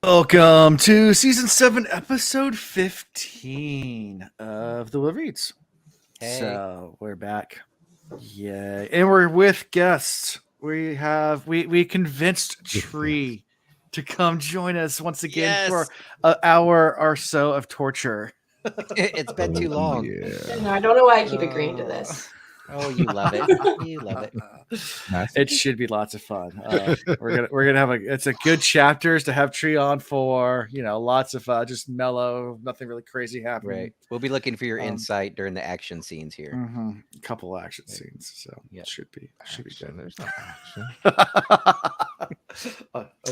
Welcome to season 7, episode 15 of the Will Reads. Hey. So we're back. Yeah, and we're with guests. We convinced Tree to come join us once again for an hour or so of torture. It's been too long. No, I don't know why I keep agreeing to this. Oh, you love it. You love it. It should be lots of fun. We're gonna have it's a good chapters to have Tree on for. Lots of just mellow, nothing really crazy happening. Right. We'll be looking for your insight during the action scenes here. A couple of action scenes, so it should be good. There's no action.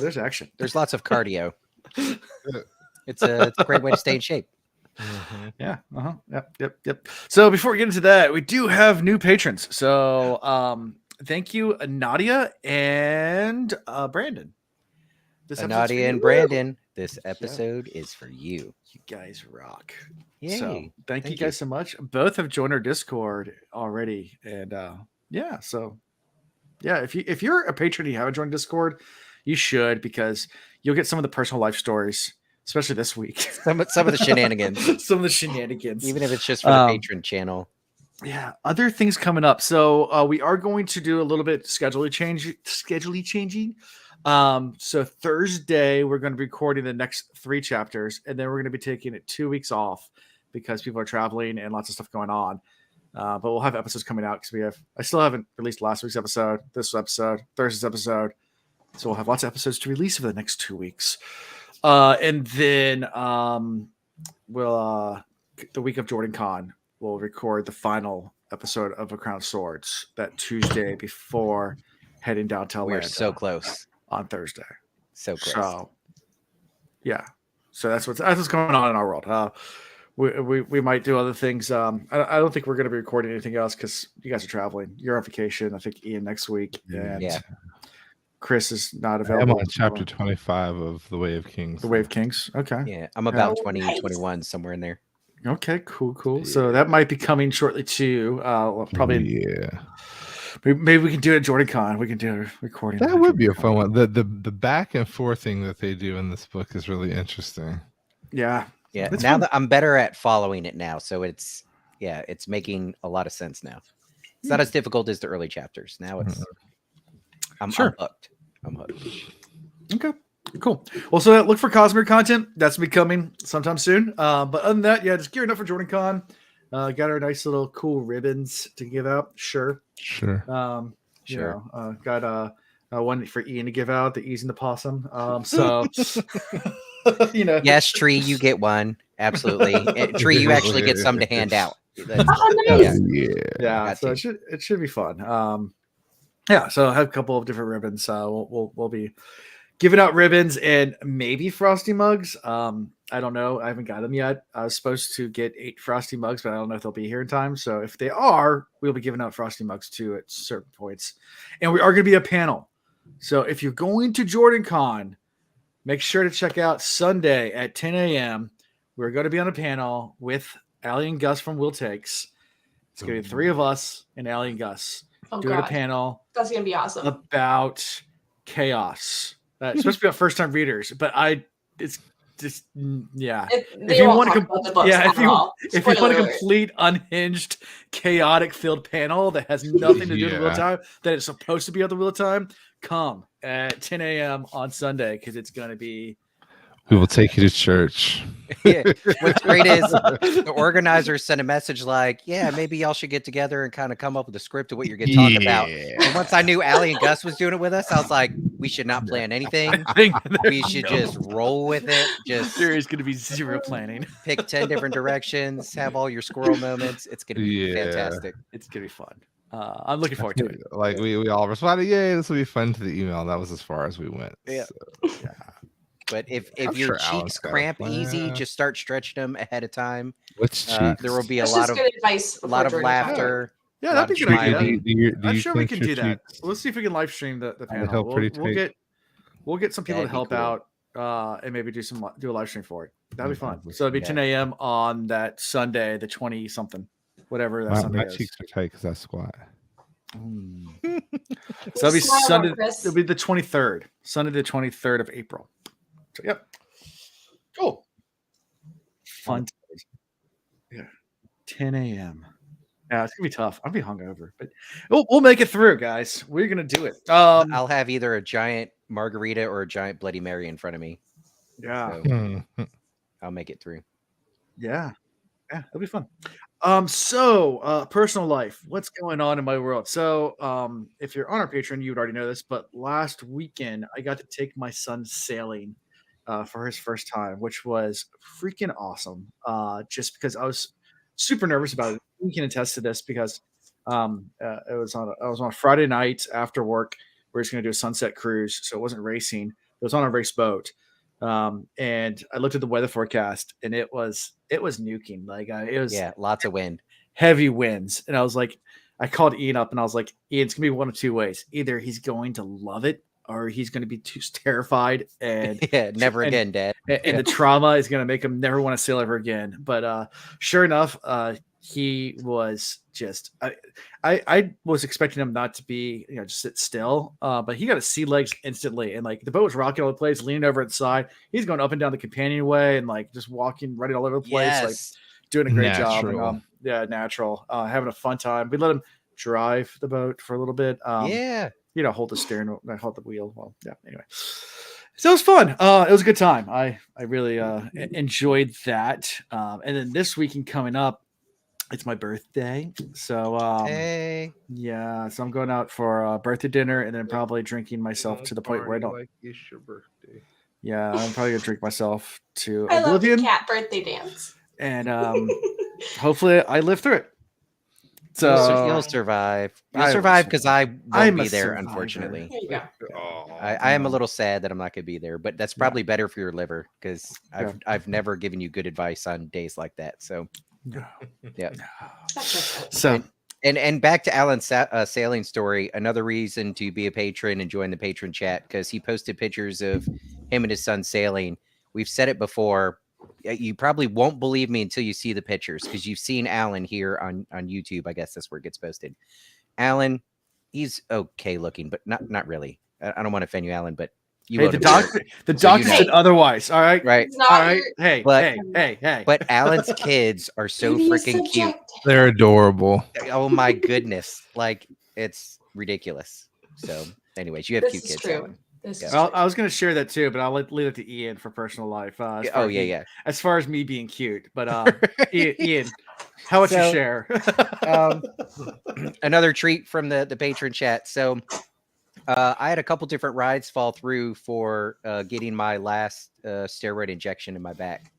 There's action. There's lots of cardio. It's a great way to stay in shape. Mm-hmm. Yeah. Yep. So before we get into that, we do have new patrons. So thank you, Nadia and Brandon. Nadia and Brandon, this episode is for you. You guys rock. Yay. So thank you guys so much. Both have joined our Discord already, and if you're a patron and you haven't joined Discord, you should, because you'll get some of the personal life stories. Especially this week. Some of the shenanigans. Some of the shenanigans. Even if it's just for the patron channel. Yeah. Other things coming up. So we are going to do a little bit schedually changing. So Thursday, we're going to be recording the next 3 chapters. And then we're going to be taking it 2 weeks off because people are traveling and lots of stuff going on. But we'll have episodes coming out because I still haven't released last week's episode, this episode, Thursday's episode. So we'll have lots of episodes to release for the next 2 weeks. And then we'll the week of Jordan Con, we'll record the final episode of A Crown of Swords that Tuesday before heading down to Atlanta. We're so close on Thursday. So close. So yeah, so that's what's going on in our world. We might do other things. I don't think we're going to be recording anything else because you guys are traveling. You're on vacation. I think Ian next week. And yeah. Chris is not available. I'm on chapter 25 of The Way of Kings. The Way of Kings. Okay. Yeah, I'm about 21 somewhere in there. Okay, cool. Yeah. So that might be coming shortly too. Probably. Yeah. Maybe we can do it at Jordan Con. We can do a recording. That would be a fun one. The back and forth thing that they do in this book is really interesting. Yeah. Yeah. Now that I'm better at following it now, so it's making a lot of sense now. It's not as difficult as the early chapters. Now it's. I'm hooked. Okay, cool. Well, so look for Cosmere content. That's be coming sometime soon. But other than that, just gearing up for Jordan Con. Got our nice little cool ribbons to give out. Sure. Sure. Got one for Ian to give out, the Ease and the Possum. So Yes, Tree, you get one. Absolutely. Tree, you actually get some to hand out. Nice. Yeah. So it should be fun. So I have a couple of different ribbons. We'll be giving out ribbons and maybe frosty mugs. I don't know. I haven't got them yet. I was supposed to get 8 frosty mugs, but I don't know if they'll be here in time. So if they are, we'll be giving out frosty mugs too at certain points. And we are going to be a panel. So if you're going to Jordan Con, make sure to check out Sunday at 10 a.m. We're going to be on a panel with Allie and Gus from Will Takes. It's going to be 3 of us and Allie and Gus. Doing a panel. That's gonna be awesome. About chaos. It's supposed to be about first-time readers, but it's just If you want a complete unhinged, chaotic-filled panel that has nothing to do with Wheel of Time, that it's supposed to be on the Wheel of Time, come at 10 a.m. on Sunday because it's going to be. We will take you to church. Yeah. What's great is the organizers sent a message like, maybe y'all should get together and kind of come up with a script of what you're going to talk about. And once I knew Allie and Gus was doing it with us, I was like, we should not plan anything. We should just roll with it. There is going to be zero planning. Pick 10 different directions, have all your squirrel moments. It's going to be fantastic. It's going to be fun. I'm looking forward to it. Like we all responded, this will be fun to the email. That was as far as we went. Yeah. So. But if your cheeks cramp easy, just start stretching them ahead of time. Which cheeks? There will be a lot of laughter. Yeah, that'd be a good idea. I'm sure we can do that. Let's see if we can live stream the panel. We'll get some people to help out and maybe do a live stream for it. That'd be fun. So it'd be 10 a.m. on that Sunday, the 20 something, whatever that Sunday is. My cheeks are tight because I squat. So that'll be Sunday. It'll be the 23rd, Sunday the 23rd of April. So, yep. Cool. Fun. Yeah. 10 a.m. Yeah, it's gonna be tough. I'll be hungover, but we'll make it through, guys. We're gonna do it. I'll have either a giant margarita or a giant Bloody Mary in front of me. Yeah, So I'll make it through. yeah, it'll be fun. Personal life. What's going on in my world? So, if you're on our Patreon, you would already know this, but last weekend I got to take my son sailing for his first time, which was freaking awesome. Just because I was super nervous about it. We can attest to this because I was on a Friday night after work. We're just going to do a sunset cruise, so it wasn't racing. It was on a race boat. And I looked at the weather forecast, and it was nuking. Like it was lots of wind, heavy winds, and I was like, I called Ian up, and I was like, Ian, it's gonna be one of two ways: either he's going to love it, or he's going to be too terrified and never again, Dad. And the trauma is going to make him never want to sail ever again. But sure enough, he was just. I was expecting him not to be, just sit still. But he got his sea legs instantly, and like the boat was rocking all the place, leaning over its side. He's going up and down the companionway and like just walking, running all over the place, like doing a great job. And, natural. Having a fun time. We let him drive the boat for a little bit. Hold the steering wheel, hold the wheel. Well, yeah. Anyway, so it was fun. It was a good time. I really enjoyed that. And then this weekend coming up, it's my birthday. So so I'm going out for a birthday dinner and then probably drinking myself to the point where I don't. Like it's your birthday. Yeah, I'm probably gonna drink myself to I oblivion. love the cat birthday dance. And hopefully I live through it. So you'll survive. You'll survive because I won't be there, unfortunately. There you go. I am a little sad that I'm not going to be there, but that's probably better for your liver because I've never given you good advice on days like that. So, yeah. So, and back to Alan's sailing story. Another reason to be a patron and join the patron chat because he posted pictures of him and his son sailing. We've said it before. You probably won't believe me until you see the pictures because you've seen Alan here on YouTube. I guess that's where it gets posted. Alan, he's okay looking, but not really. I don't want to offend you, Alan, but the doctor said otherwise. All right, right, all right. Hey, But Alan's kids are so freaking cute. They're adorable. Oh my goodness, like it's ridiculous. So, anyways, you have cute kids. True. Alan. I was going to share that too, but I'll leave it to Ian for personal life. As far as me being cute, but Ian, how would you share? Another treat from the patron chat. So I had a couple different rides fall through for getting my last steroid injection in my back.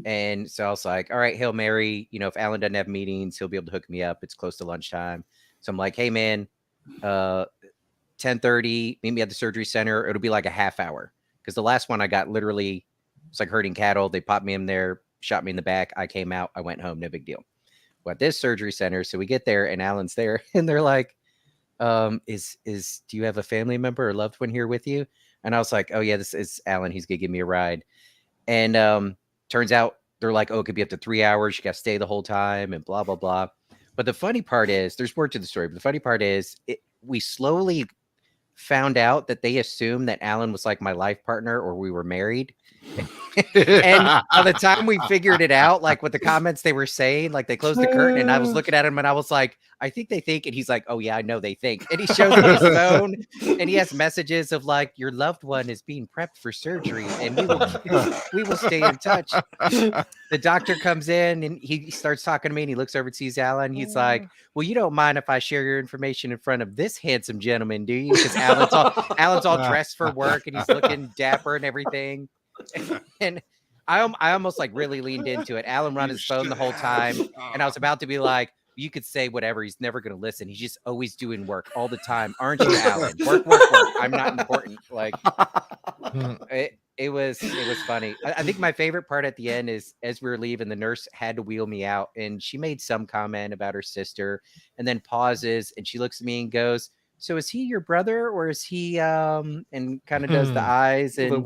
And so I was like, all right, Hail Mary, if Alan doesn't have meetings, he'll be able to hook me up. It's close to lunchtime. So I'm like, hey man, 10:30, meet me at the surgery center. It'll be like a half hour because the last one I got literally, it's like herding cattle. They popped me in there, shot me in the back. I came out, I went home, no big deal. Well, at this surgery center, so we get there and Alan's there and they're like, do you have a family member or loved one here with you? And I was like, oh yeah, this is Alan. He's gonna give me a ride. And turns out they're like, oh, it could be up to 3 hours. You got to stay the whole time and blah, blah, blah. But the funny part is there's more to the story, but the funny part is we slowly found out that they assumed that Alan was like my life partner or we were married. And by the time we figured it out, like with the comments they were saying, like they closed the curtain and I was looking at him and I was like, I think they think, and he's like, oh yeah, I know they think. And he shows me his phone and he has messages of like, your loved one is being prepped for surgery and we will stay in touch. The doctor comes in and he starts talking to me and he looks over and sees Alan. He's like, well, you don't mind if I share your information in front of this handsome gentleman, do you? Because Alan's all dressed for work and he's looking dapper and everything. And I almost like really leaned into it. Alan ran his phone the whole time. And I was about to be like, you could say whatever. He's never going to listen. He's just always doing work all the time. Aren't you, Alan? Work. I'm not important. Like it was funny. I think my favorite part at the end is as we were leaving, the nurse had to wheel me out and she made some comment about her sister and then pauses and she looks at me and goes, so is he your brother or is he and kind of does the eyes and the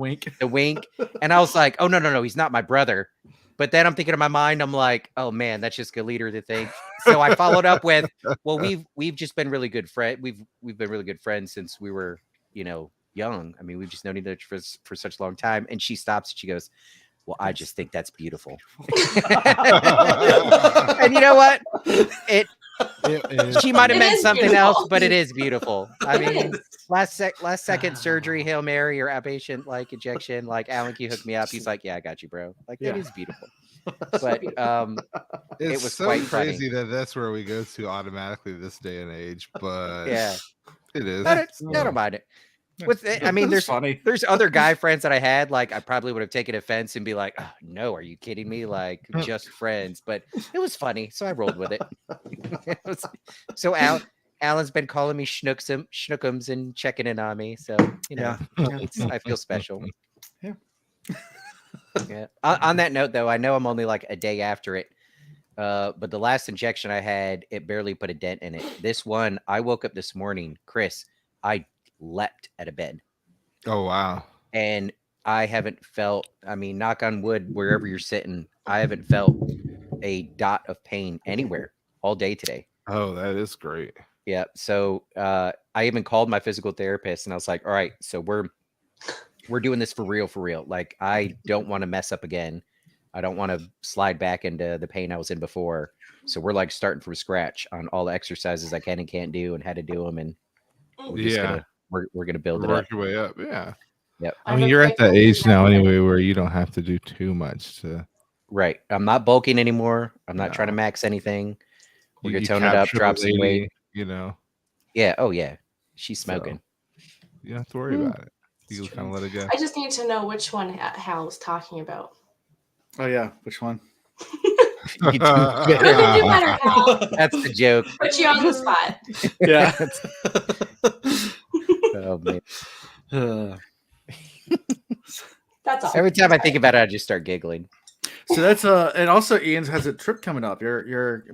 wink. And I was like, oh no, he's not my brother. But then I'm thinking in my mind, I'm like, oh man, that's just Galiter to think. So I followed up with, well, we've just been really good friends. We've been really good friends since we were, young. I mean, we've just known each other for such a long time. And she stops and she goes, Well, I just think that's beautiful. And you know what? She might have It meant is something beautiful. else, but it is beautiful. I It mean, is. last second surgery, Hail Mary or outpatient like injection, like Alan Key hooked me up. He's like, yeah, I got you, bro. Like that Yeah. is beautiful. But It's it was so quite crazy funny. that that's where we go to automatically this day and age, but Yeah. it is. I don't mind it. With it, I mean, That's funny. there's other guy friends that I had, like I probably would have taken offense and be like, oh, no, are you kidding me? Like just friends, but it was funny, so I rolled with it. So Alan's been calling me schnookums and checking in on me, so you know, I feel special. Yeah. Yeah. On that note, though, I know I'm only like a day after it, but the last injection I had, it barely put a dent in it. This one, I woke up this morning, Chris, I leapt out of bed. Oh wow. And I haven't felt, I mean, knock on wood, wherever you're sitting, I haven't felt a dot of pain anywhere all day today. Oh, that is great. Yeah. So I even called my physical therapist and I was like, all right, so we're doing this for real. Like, I don't want to mess up again. I don't want to slide back into the pain I was in before. So we're like starting from scratch on all the exercises I can and can't do and how to do them. And we're just gonna we're gonna build it up. Work your way up. Yeah. Yep. I mean, you're at that age now anyway where you don't have to do too much to. Right. I'm not bulking anymore. I'm not trying to max anything. We're gonna tone it up, drop some weight. You know. Yeah. Oh yeah. She's smoking. So, you don't have to worry about it. You kind of let it go. I just need to know which one Hal was talking about. Oh yeah, which one? You do You can do better, Hal. That's the joke. Put you on the spot. Yeah. Oh man. That's all. Every time I think about it, I just start giggling. So that's and also Ian's has a trip coming up. You're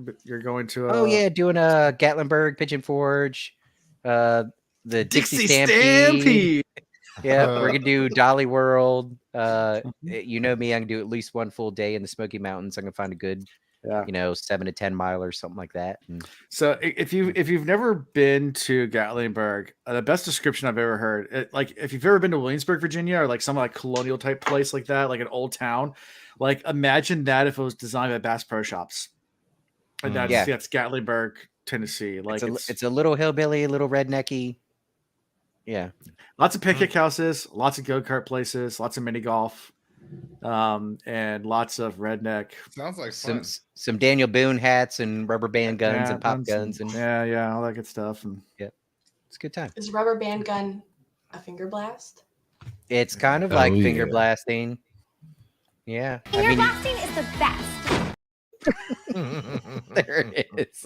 going to Oh yeah, doing a Gatlinburg, Pigeon Forge, the Dixie Stampede. Yeah, we're gonna do Dolly World. You know me, I can do at least one full day in the Smoky Mountains. I'm gonna find a good, 7 to 10 mile or something like that. And so if you've never been to Gatlinburg, the best description I've ever heard, like if you've ever been to Williamsburg, Virginia, or like some like colonial type place like that, like an old town, like imagine that if it was designed by Bass Pro Shops. And that's Gatlinburg, Tennessee. Like it's a little hillbilly, little rednecky. Yeah. Lots of picnic houses, lots of go-kart places, lots of mini golf, and lots of redneck. Sounds like some Daniel Boone hats and rubber band guns and pop guns and all that good stuff. And it's a good time. Is rubber band gun a finger blast? It's kind of like finger blasting. Yeah. Finger blasting is the best. There it is.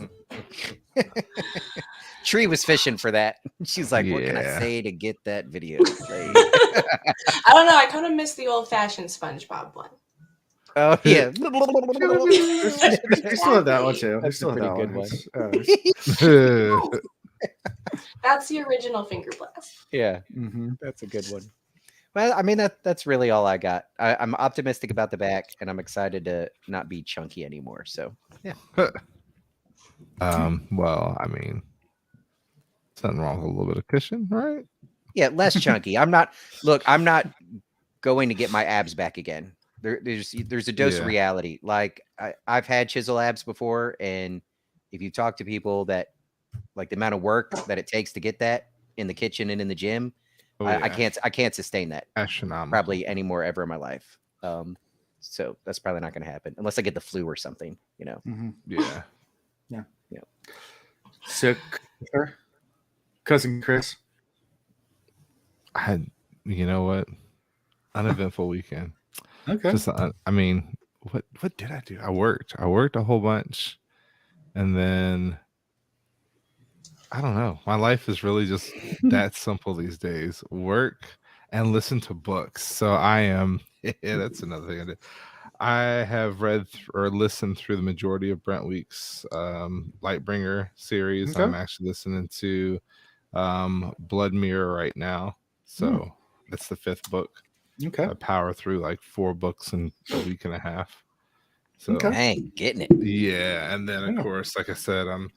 Tree was fishing for that. She's like, what can I say to get that video played? I don't know. I kind of miss the old-fashioned SpongeBob one. Oh yeah. We still have that one too. That's a pretty good one. That's the original finger blast. Yeah, that's a good one. Well, I mean that's really all I got. I'm optimistic about the back, and I'm excited to not be chunky anymore. So yeah. Well, I mean, something wrong with a little bit of cushion, right? Yeah, less chunky. I'm not going to get my abs back again. There's a dose of reality. Like I've had chisel abs before, and if you talk to people that like the amount of work that it takes to get that in the kitchen and in the gym, I can't sustain that astronomical probably anymore ever in my life. So that's probably not going to happen unless I get the flu or something, you know. Yeah. So, cousin Chris, I had, you know what, uneventful weekend. Okay. Just, I mean, what did I do? I worked a whole bunch, and then I don't know. My life is really just that simple these days. Work and listen to books. So I am. That's another thing I did. I have read or listened through the majority of Brent Week's Lightbringer series. Okay. I'm actually listening to Blood Mirror right now. So that's the 5th book. Okay. I power through like 4 books in a week and a half. So dang, getting it. Yeah. And then of course, like I said, I'm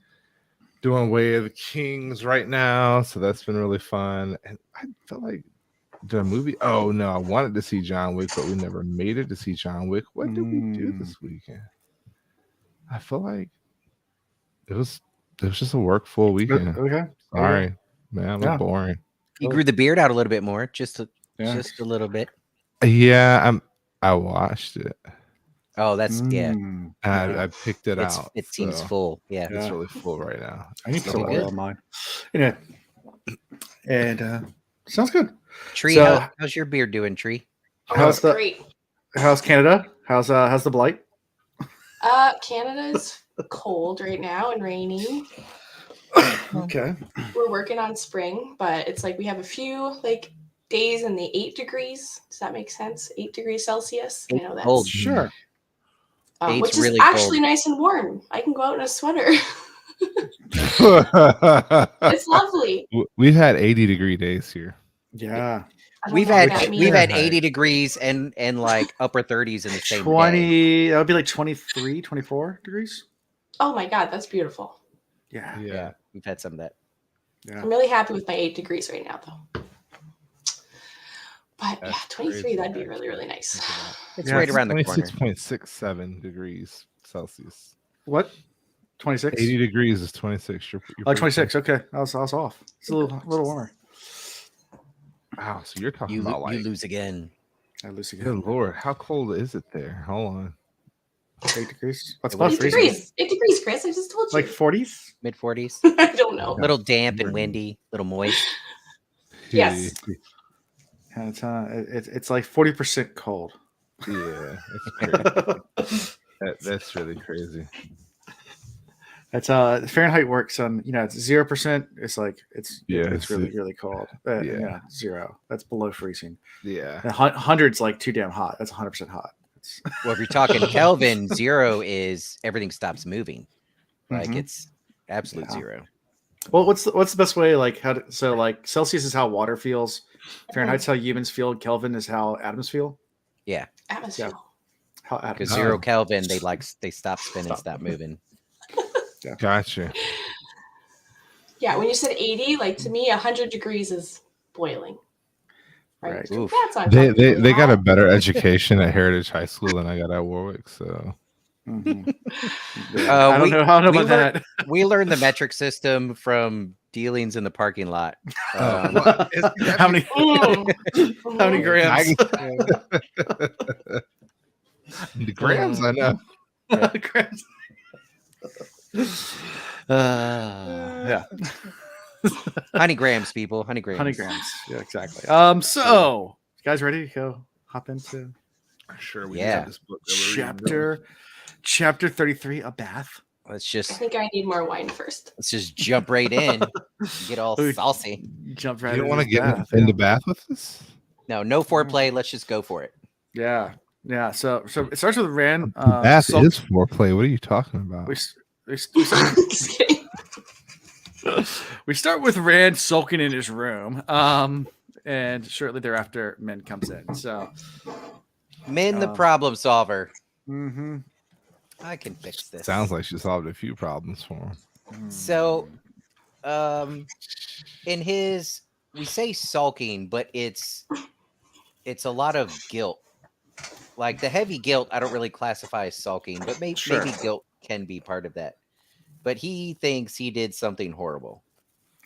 doing Way of the Kings right now. So that's been really fun. And I felt like did a movie? Oh no, I wanted to see John Wick, but we never made it to see John Wick. What did we do this weekend? I feel like it was just a work full weekend. Okay. Sorry, man, we're boring. You grew the beard out a little bit more, just a little bit. Yeah, I watched it. Oh, that's I picked it out. It seems full. Yeah, it's really full right now. I need some oil on mine. Anyway, and sounds good. Tree, how's your beard doing, Tree? Great. How's Canada? How's the blight? Canada's cold right now and rainy. Okay. We're working on spring, but it's like we have a few like days in the 8 degrees. Does that make sense? 8 degrees Celsius. I know that's cold. Sure. Which is really actually cold. nice and warm. I can go out in a sweater. It's lovely. We've had 80-degree days here. Yeah. We've had 80 degrees and like upper 30s in the same 20 that would be like 23, 24 degrees. Oh my god, that's beautiful. Yeah. We've had some of that. I'm really happy with my 8 degrees right now though. But that's 23, crazy, that'd be really, really nice. It's right around the corner. 26.67 degrees Celsius. What? 26? 80 degrees is 26. You're 26. Okay. I was off. It's a little warmer. Wow. So you're talking about like... You lose again. I lose again. Good Lord. How cold is it there? Hold on. 8 degrees. What's 8 degrees. 8 degrees, Chris. I just told you. Like 40s? Mid 40s? I don't know. A little damp and windy. A little moist. Yes. It's like 40% cold. Yeah, it's crazy. That's really crazy. That's Fahrenheit works on it's 0%. It's like it's really really cold. 0. That's below freezing. Yeah, 100's like too damn hot. That's 100% hot. Well, if you're talking Kelvin, 0 is everything stops moving. Like it's absolute 0. Well, what's the best way? Like like Celsius is how water feels. Fahrenheit's how humans feel. Kelvin is how atoms feel. Yeah, atmosphere. Yeah. How atoms? Because 0 Kelvin, they stop spinning, stop moving. Yeah. Gotcha. Yeah, when you said 80, like to me, 100 degrees is boiling. Right. That's they got a better education at Heritage High School than I got at Warwick, so. Mm-hmm. I don't know about that. We learned the metric system from dealings in the parking lot. How many grams? The grams, I know. Grams. Yeah. Honey grams, people. Honey grams. Honey grams. Yeah, exactly. So, you guys ready to go hop into? Sure. We have this book chapter 33, a bath. I think I need more wine first. Let's just jump right in. Get all saucy. Jump right. You don't want to get in the bath with us? No foreplay. Let's just go for it. Yeah. So it starts with Rand. Bath is foreplay. What are you talking about? We start with Rand sulking in his room. And shortly thereafter, Min comes in. So Min, the problem solver. Mm-hmm. I can fix this. Sounds like she solved a few problems for him. So, in his, we say sulking, but it's a lot of guilt. Like the heavy guilt, I don't really classify as sulking, but maybe guilt can be part of that. But he thinks he did something horrible,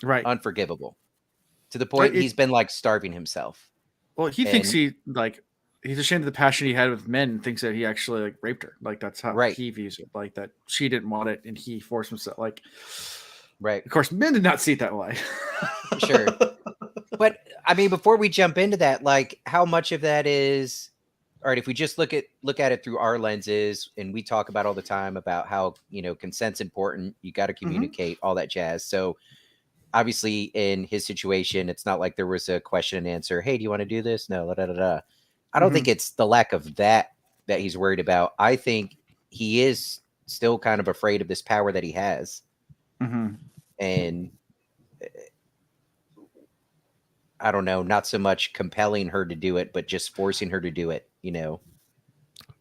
right? Unforgivable, to the point he's been like starving himself. Well, he thinks he's ashamed of the passion he had with men and thinks that he actually like raped her. Like that's how he views it. Like that she didn't want it and he forced himself. Like, right. Of course, men did not see it that way. Sure. But I mean, before we jump into that, like how much of that is, all right, if we just look at it through our lenses, and we talk about all the time about how, consent's important. You got to communicate, all that jazz. So obviously in his situation, it's not like there was a question and answer. Hey, do you want to do this? No, I don't think it's the lack of that he's worried about. I think he is still kind of afraid of this power that he has. Mm-hmm. And I don't know, not so much compelling her to do it, but just forcing her to do it,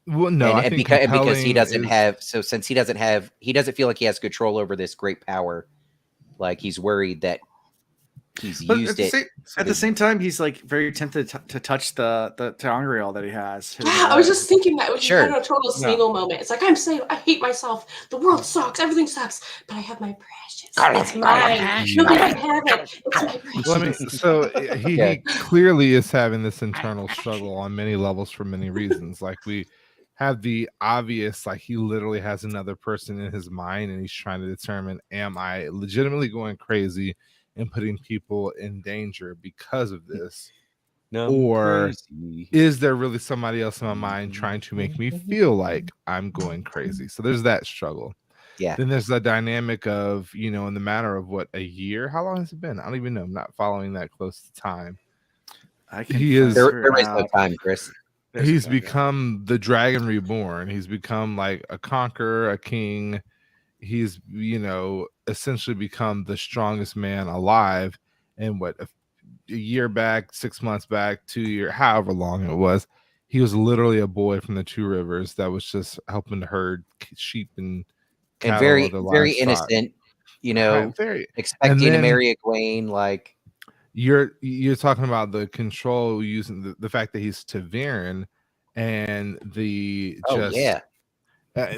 Well, no, and because he doesn't have, so since he doesn't feel like he has control over this great power, like he's worried that He's But used it. at the same time, he's like very tempted to touch the Tigreal that he has. Yeah, I was just thinking that, which Sure. is kind of a total Smeagol moment. It's like, I'm saying, I hate myself. The world sucks. Everything sucks. But I have my precious. It's mine. Nobody can have it. It's my precious. Well, I mean, so he clearly is having this internal struggle on many levels for many reasons. Like we have the obvious, like he literally has another person in his mind and he's trying to determine, am I legitimately going crazy and putting people in danger because of this? Or is there really somebody else in my mind trying to make me feel like I'm going crazy? So there's that struggle. Yeah. Then there's the dynamic of, in the matter of what, a year? How long has it been? I don't even know. I'm not following that close to time. He is. There is no time, Chris. He's become the Dragon Reborn. He's become like a conqueror, a king. He's, essentially become the strongest man alive. And what, a year back, 6 months back, 2 years, however long it was, he was literally a boy from the Two Rivers that was just helping to herd sheep and very livestock. innocent, very expecting to marry Egwene. Like you're talking about the control using the fact that he's Taviran and the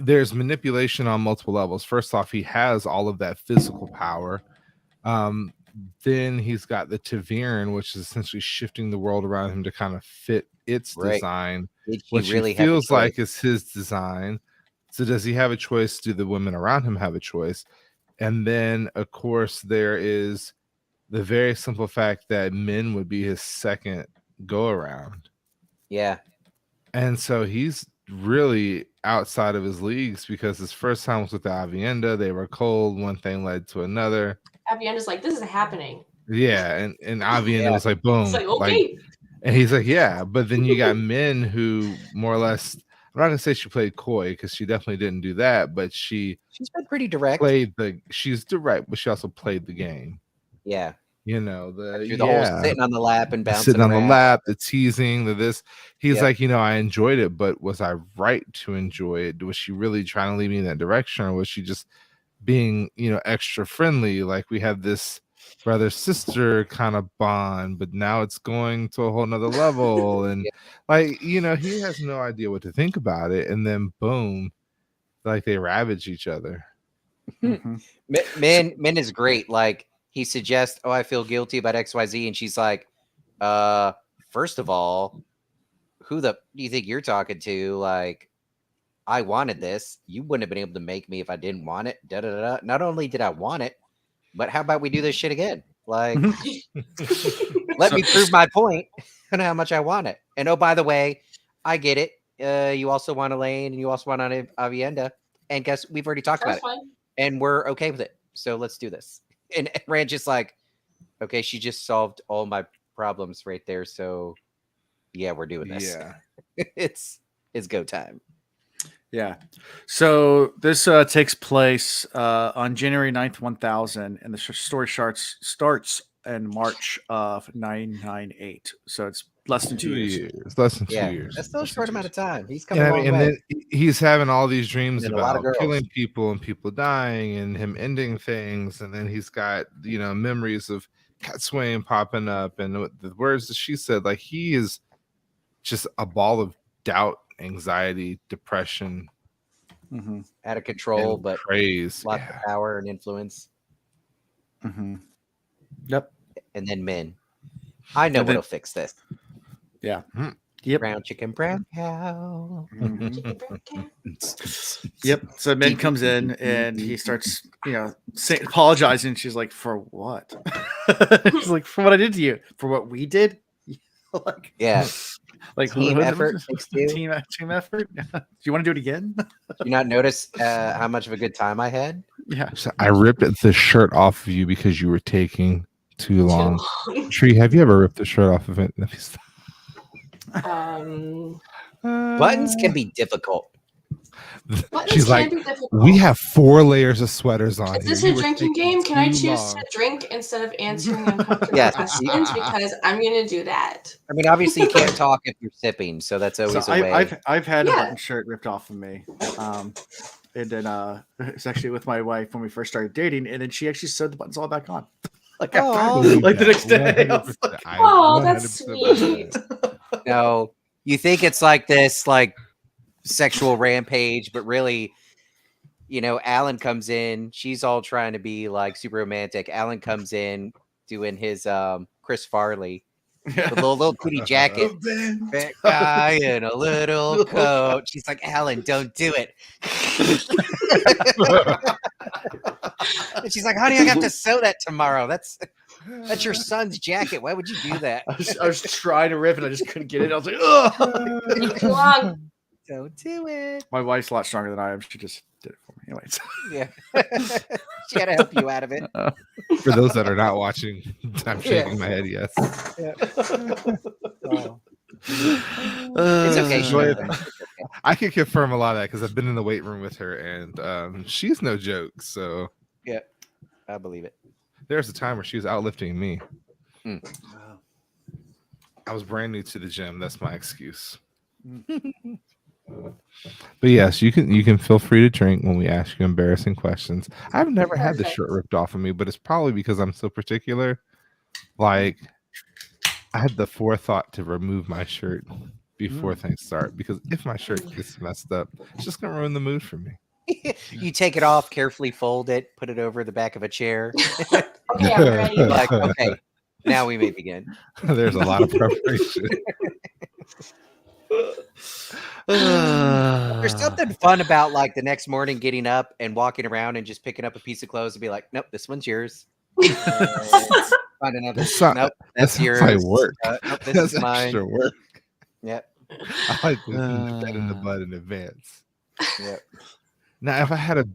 there's manipulation on multiple levels. First off, he has all of that physical power. Then he's got the Taviran, which is essentially shifting the world around him to kind of fit its design, which he feels like is his design. So does he have a choice? Do the women around him have a choice? And then, of course, there is the very simple fact that men would be his second go around. Yeah. And so he's really outside of his leagues because his first time was with the Avienda. They were cold. One thing led to another. Avienda's like, this is happening. Yeah. And Avienda was like, boom. It's like, okay. And he's like, yeah. But then you got men who more or less, I'm not gonna say she played coy because she definitely didn't do that, but she's been pretty direct. She's direct, but she also played the game. Yeah. The whole sitting on the lap and bouncing sitting on around. the lap, the teasing, the this. He's like, I enjoyed it, but was I right to enjoy it? Was she really trying to lead me in that direction, or was she just being, extra friendly? Like we have this brother sister kind of bond, but now it's going to a whole nother level, and he has no idea what to think about it, and then boom, like they ravage each other. Men is great. Like he suggests, I feel guilty about XYZ, and she's like, first of all, who do you think you're talking to? Like, I wanted this. You wouldn't have been able to make me if I didn't want it. Da da da. Not only did I want it, but how about we do this shit again? Like, let me prove my point and how much I want it. And by the way, I get it. You also want Elaine and you also want Avienda. And guess we've already talked about it. And we're okay with it. So let's do this. And Rand just like, okay, she just solved all my problems right there. So yeah, we're doing this. Yeah. it's go time. Yeah. So this takes place on January 9th, 1000, and the story starts in March of 998. So it's less than 2 years. It's less than 2 years. That's still a short amount of time. He's coming a long way. And then he's having all these dreams And about killing people and people dying and him ending things. And then he's got, memories of Cat Swain popping up and the words that she said. Like he is just a ball of doubt, anxiety, depression, out of control, but praise, lots of power and influence. Yep. And then men. I know what'll fix this. Yeah. Yep. Brown chicken, brown cow. Yep. So Min comes in and he starts, apologizing. She's like, "For what?" She's like, "For what I did to you. For what we did." Like, like team effort. Team effort. Do you want to do it again? Do you not notice how much of a good time I had? Yeah. So I ripped the shirt off of you because you were taking too long. Tree, have you ever ripped the shirt off of it? Buttons can be difficult. She's like, we have 4 layers of sweaters on. Is this a drinking game? Can I choose to drink instead of answering uncomfortable questions? Because I'm going to do that. I mean, obviously you can't talk if you're sipping, so that's always a way. I've had a button shirt ripped off of me. And then it's actually with my wife when we first started dating, and then she actually sewed the buttons all back on. like, Oh. like the next day. I was 100%. like, I Oh, that's 100% believe sweet. that. No, you think it's like this, like sexual rampage, but really, Alan comes in. She's all trying to be like super romantic. Alan comes in doing his Chris Farley with a little kitty jacket. Big guy in a little coat. She's like, Alan, don't do it. And she's like, honey, I have to sew that tomorrow. That's your son's jacket. Why would you do that? I was trying to rip and I just couldn't get it. I was like, oh, Too long. Don't do it. my wife's a lot stronger than I am. She just did it for me. Anyways. Yeah. She had to help you out of it. For those that are not watching, I'm shaking my head. Yes. Oh. It's okay. She Enjoy knows. it. I can confirm a lot of that because I've been in the weight room with her, and she's no joke. So Yeah, I believe it. there's a time where she was outlifting me. Hmm. I was brand new to the gym. That's my excuse. But yes, you can feel free to drink when we ask you embarrassing questions. I've never had the shirt ripped off of me, but it's probably because I'm so particular. Like, I had the forethought to remove my shirt before things start, because if my shirt gets messed up, it's just gonna ruin the mood for me. You take it off, carefully fold it, put it over the back of a chair. Okay, I'm ready. Like, okay, now we may begin. There's a lot of preparation. There's something fun about like the next morning getting up and walking around and just picking up a piece of clothes and be like, nope, this one's yours. Find another. That's not- Nope, That that's sounds yours. like work. Nope, this That's is mine. extra work. Yep. I like to nip that in the bud in advance. Yep. Now, if I had a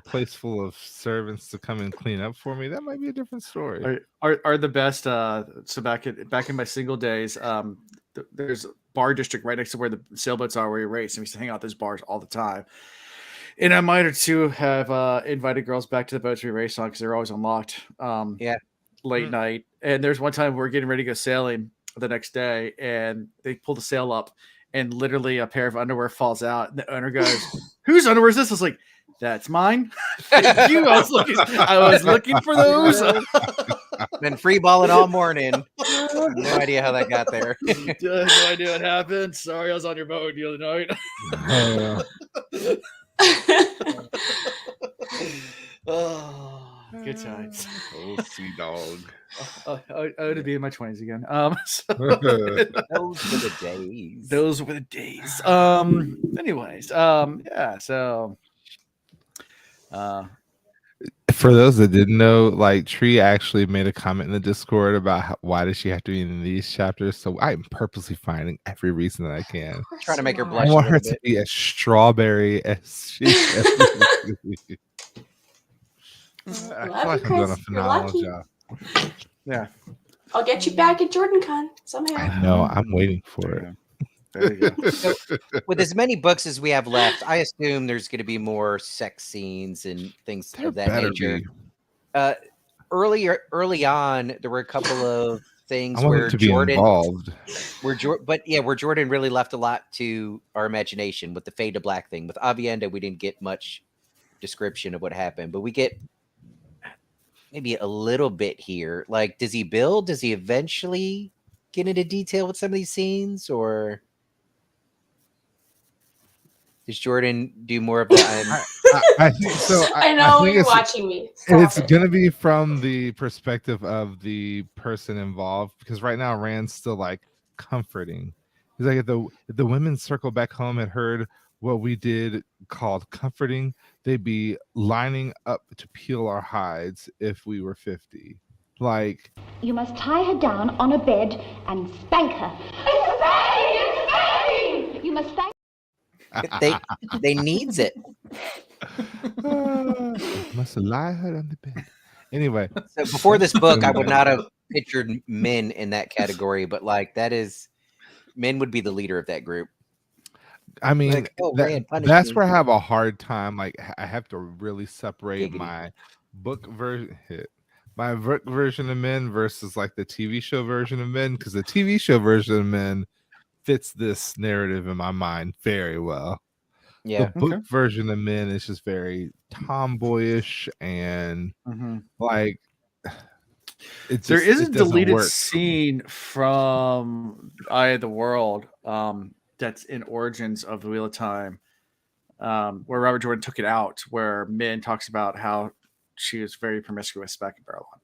place full of servants to come and clean up for me, that might be a different story. Are the best. So back in my single days, there's a bar district right next to where the sailboats are where you race, and we used to hang out at those bars all the time. And I might or two have invited girls back to the boats we race on because they're always unlocked. Late night. And there's one time we're getting ready to go sailing the next day, and they pull the sail up, and literally a pair of underwear falls out, and the owner goes, "Whose underwear is this?" I was like, "That's mine." Thank you. I was looking for those. Been free balling all morning. No idea how that got there. I have no idea what happened. Sorry, I was on your boat the other night. Oh, good times. Oh, sea dog. I would be in my 20s again. So Those were the days. those were the days. Anyways, yeah. So, For those that didn't know, like Tree actually made a comment in the Discord about why does she have to be in these chapters. So I'm purposely finding every reason that I can. Trying to make her you blush. I a want her little to bit. be as strawberry as she is. I feel like I'm doing a Chris. You're lucky. phenomenal job. yeah. I'll get you back at JordanCon somehow. I know. I'm waiting for it. There you go. With as many books as we have left, I assume there's going to be more sex scenes and things There of that better nature. be. Early on, there were a couple of things I want where it to be involved. where Jordan really left a lot to our imagination with the fade to black thing. With Avienda, we didn't get much description of what happened, but we get maybe a little bit here. Like, does he build? Does he eventually get into detail with some of these scenes, or does Jordan do more of that? I think so. I know think you're it's- watching me. It's Stop it. gonna be from the perspective of the person involved, because right now Rand's still like comforting. He's like, if the women circle back home had heard what we did called comforting, they'd be lining up to peel our hides if we were 50. Like, You must tie her down on a bed and spank her. You must spank. They needs it. must lie her on the bed. Anyway, So before this book, I would not have pictured men in that category, but like men would be the leader of that group. I mean, Like, oh, Rand, punish that's me. where I have a hard time. Like, I have to really separate Giggity. my book version, my book version of men versus like the TV show version of men, because the TV show version of men fits this narrative in my mind very well. Yeah. The book version of men is just very tomboyish and Mm-hmm. like There is a it doesn't deleted work. scene from Eye of the World that's in Origins of the Wheel of Time, where Robert Jordan took it out, where Min talks about how she was very promiscuous back in Barrelon.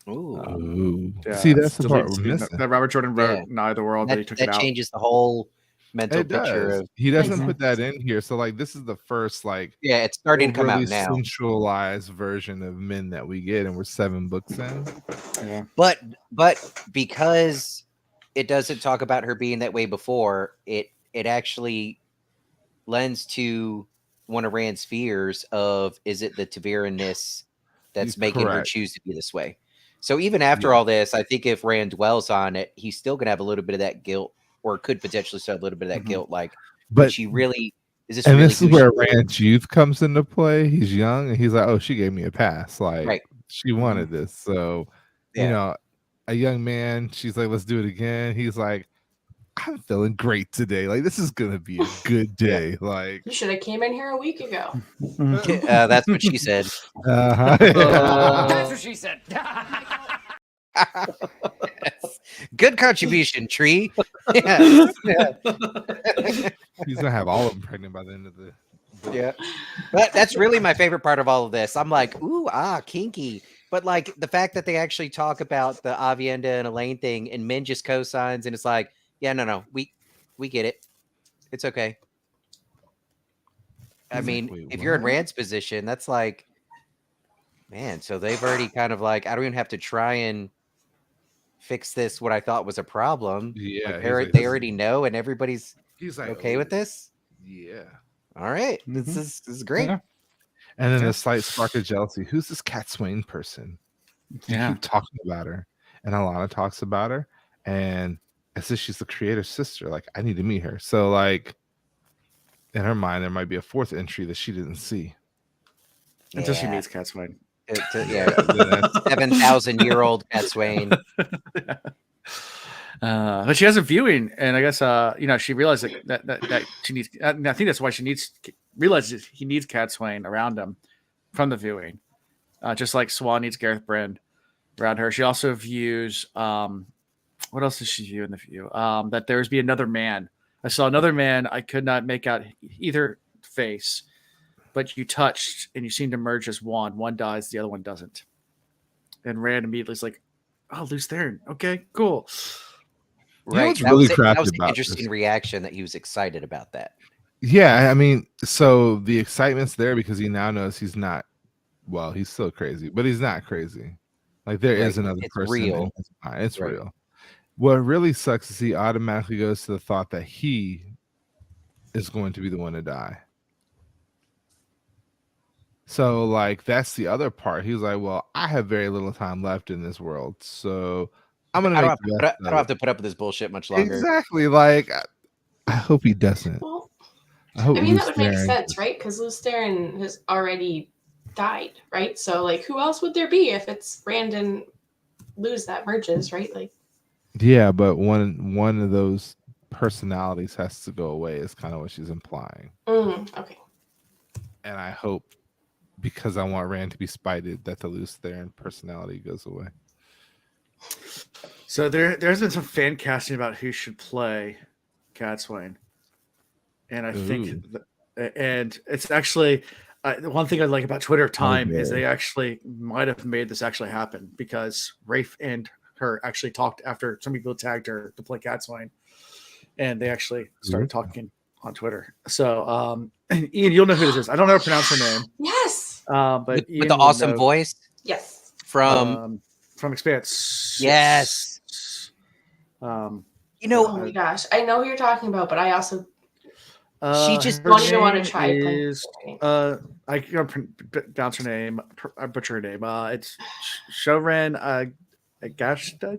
Ooh, Ooh. Yeah, See, it's that's the deleted part we're scene missing. that Robert Jordan wrote Yeah. in Eye of the World, but he took it that out. changes the whole mental It picture does. of. He doesn't Makes put that in here. So like this is the first like Yeah, it's starting to come overly out now. sensualized version of men that we get, and we're 7 books in. Yeah. But because it doesn't talk about her being that way before, it actually lends to one of Rand's fears of, is it the Taviran-ness that's making her Correct. choose to be this way? So even after Yeah. all this, I think if Rand dwells on it, he's still gonna have a little bit of that guilt, or could potentially still have a little bit of that Mhm. guilt. Like, But she really is this and really this is who where she is? Rand's youth comes into play. He's young and he's like, oh, she gave me a pass. Like Right. she wanted this. So, you Yeah. know, a young man, she's like, let's do it again. He's like, I'm feeling great today. Like this is gonna be a good day. Like You should have came in here a week ago. That's what she said. That's what she said. Good contribution, Tree. Yes. He's gonna have all of them pregnant by the end of the book. Yeah. But that's really my favorite part of all of this. I'm like, ooh, kinky. But like the fact that they actually talk about the Avienda and Elaine thing, and Min just cosigns, and it's like, yeah, no, we get it. It's okay. I He's mean, like, "Wait, if you're in what?" Rand's position, that's like, man, so they've already kind of like, I don't even have to try and fix this, what I thought was a problem. Yeah, Like, he's like, they "This- already know, and everybody's He's like, okay with "Oh, this. Yeah. All right, Mhm. this is great. Yeah. And then Yeah. a slight spark of jealousy. Who's this Cat Swain person? You Yeah. keep talking about her, and Alana talks about her, and as if she's the creator's sister. Like, I need to meet her. So, like, in her mind, there might be a 4th entry that she didn't see. Until she Yeah. meets Cat Swain. Yeah, That's- 7,000-year-old Cat Swain. But she has a viewing, and I guess she realized that she needs. And I think that's why she realizes he needs Cat Swain around him from the viewing, just like Swan needs Gareth Bryn around her. She also views. What else does she view in the view? That there's be another man. I saw another man. I could not make out either face, but you touched, and you seem to merge as one. One dies, the other one doesn't. And Rand immediately is like, "Oh, Luce Theron. Okay, cool." You know Right. what's really that crappy was an about interesting this? reaction that he was excited about that. Yeah, I mean, so the excitement's there because he now knows he's not. Well, he's still crazy, but he's not crazy. Like there is Right, another it's person. real. In his mind. It's Right. real. What really sucks is he automatically goes to the thought that he is going to be the one to die. So, like, that's the other part. He was like, "Well, I have very little time left in this world, so I'm gonna I don't make the have best I of don't have it." to put up with this bullshit much longer. Exactly. Like, I hope he doesn't. Well, I hope I mean, that Luce would make Theron- sense, right? Because Luce Theron has already died, right? So, like, who else would there be if it's Rand and Luz that merges, right? Like, Yeah, but one of those personalities has to go away. Is kind of what she's implying. okay. And I hope, because I want Rand to be spited, that the Luce Theron personality goes away. So there's been some fan casting about who should play Cat Swain, and I think, and it's actually the one thing I like about Twitter time is they actually might have made this actually happen, because Rafe and her actually talked after some people tagged her to play Cat Swain, and they actually started talking on Twitter. So Ian, you'll know who this is. I don't know how to pronounce her name. Yes. But With the awesome voice Yes. from Expanse. yes. Oh my gosh, I know who you're talking about, but I also she just her don't even want to name try. is, I can't pronounce her name. I butcher her name. It's Showren Gashlu.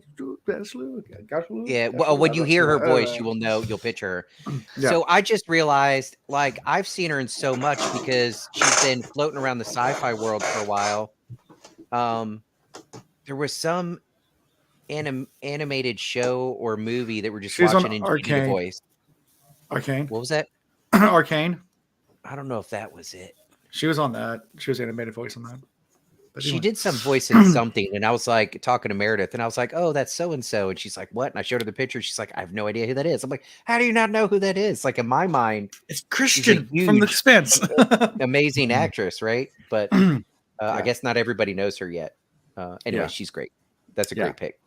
Yeah, well, when you hear her voice, you will know. You'll picture her. So I just realized, like, I've seen her in so much because she's been floating around the sci-fi world for a while. There was some animated show or movie that we're just watching in Arcane. Voice. Arcane. What was that? Arcane. I don't know if that was it. She was on that. She was animated voice on that. But She anyway. did some voice in something, and I was like talking to Meredith, and I was like, "Oh, that's so and so," and she's like, "What?" And I showed her the picture. She's like, "I have no idea who that is." I'm like, "How do you not know who that is?" Like in my mind, It's she's a Christian from The huge, Expanse. amazing actress, right? But I Yeah. guess not everybody knows her yet. Anyway, Yeah. she's great. That's a Yeah. great pick.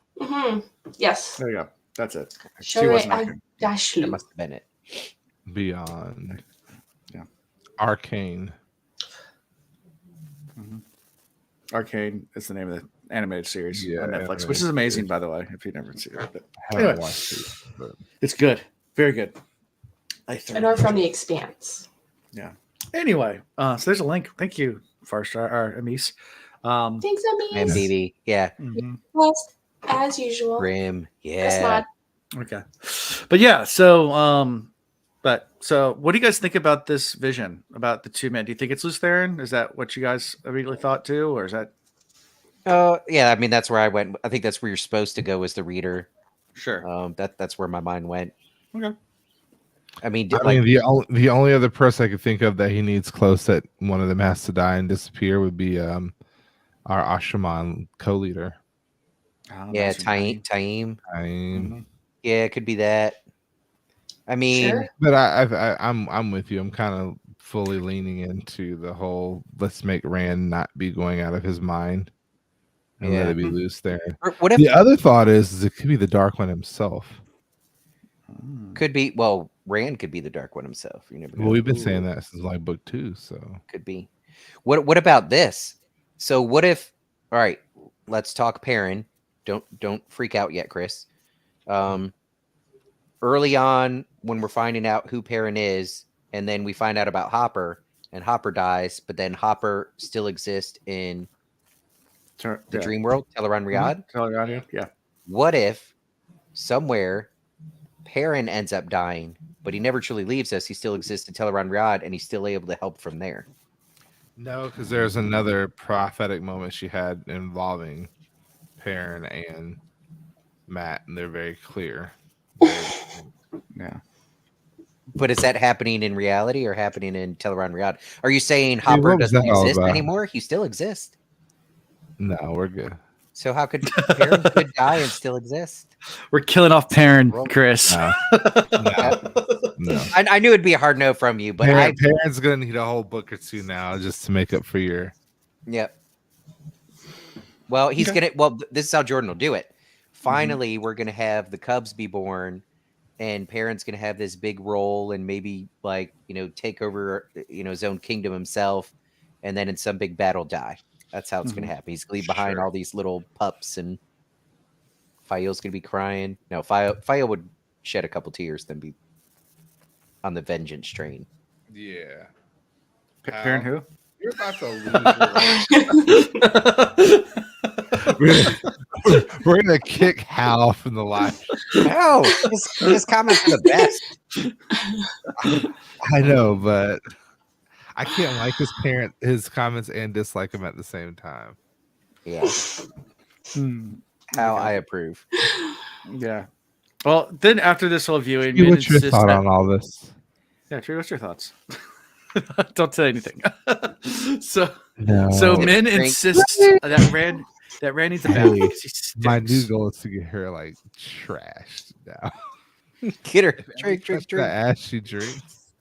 Yes. There you go. That's it. She Sure, wasn't I acting. dash That you. must have been it. Beyond. Yeah. Arcane. Arcane is the name of the animated series Yeah, on Netflix, animated which is amazing, series. by the way, if you've never seen it. But I haven't anyway, watched it, but it's good. Very good. And are from The Expanse. Yeah. Anyway, so there's a link. Thank you, Farstar or Amis. Thanks, And Amis. BB, yeah, Mhm. Plus, as usual. Grim, Chris yeah. Mod. Okay. But yeah, so so what do you guys think about this vision about the two men? Do you think it's Luce Theron? Is that what you guys immediately thought too, or is that Yeah. I mean, that's where I went. I think that's where you're supposed to go as the reader. sure? That's where my mind went. Okay. I mean, I mean, the only other person I could think of that he needs close that one of them has to die and disappear would be our Ashaman co-leader. yeah, Taim. Mhm. Yeah, it could be that. I mean, Sure. But I'm with you. I'm kind of fully leaning into the whole let's make Rand not be going out of his mind and let Yeah. it be loose there. what if The other thought is it could be the Dark One himself. could be? Well, Rand could be the Dark One himself. You never know. Well, we've been saying that since like book 2, so Could be. What about this? So what if? All right, let's talk Perrin. Don't freak out yet, Chris. Early on, when we're finding out who Perrin is, and then we find out about Hopper, and Hopper dies, but then Hopper still exists in the dream world, Teleron Riyadh. Teleron, yeah. What if somewhere Perrin ends up dying, but he never truly leaves us? He still exists in Teleron Riyadh, and he's still able to help from there. no, because there's another prophetic moment she had involving Perrin and Matt, and they're very clear. Yeah. But is that happening in reality or happening in Teleron Riyadh? Are you saying Dude, Hopper what was doesn't that all exist about? anymore? He still exists. No, we're good. So how could Perrin could die and still exist? We're killing off Perrin, Roll. Chris. No. No. I knew it'd be a hard no from you, but Perrin's gonna need a whole book or two now just to make up for your. Yep. Well, he's gonna. Well, this is how Jordan will do it. Finally, we're gonna have the Cubs be born, and Perrin's gonna have this big role, and maybe take over his own kingdom himself, and then in some big battle die. That's how it's gonna happen. He's gonna leave behind all these little pups, and Fael's gonna be crying. No, Fael would shed a couple tears, then be on the vengeance train. Yeah. Perrin who? You're about to lose. We're gonna kick Hal from the live. No, his comments are the best. I know, but I can't like his comments and dislike him at the same time. Yeah. How I approve. Yeah. Well, then after this whole viewing, Tree, Min what's your insists thought that- on all this? Yeah, Tree, what's your thoughts? Don't say anything. So No. Min insists that Rand needs a bath. Hey, because he stinks. My new goal is to get her like trashed now. Get her. Drink. The ass she drinks.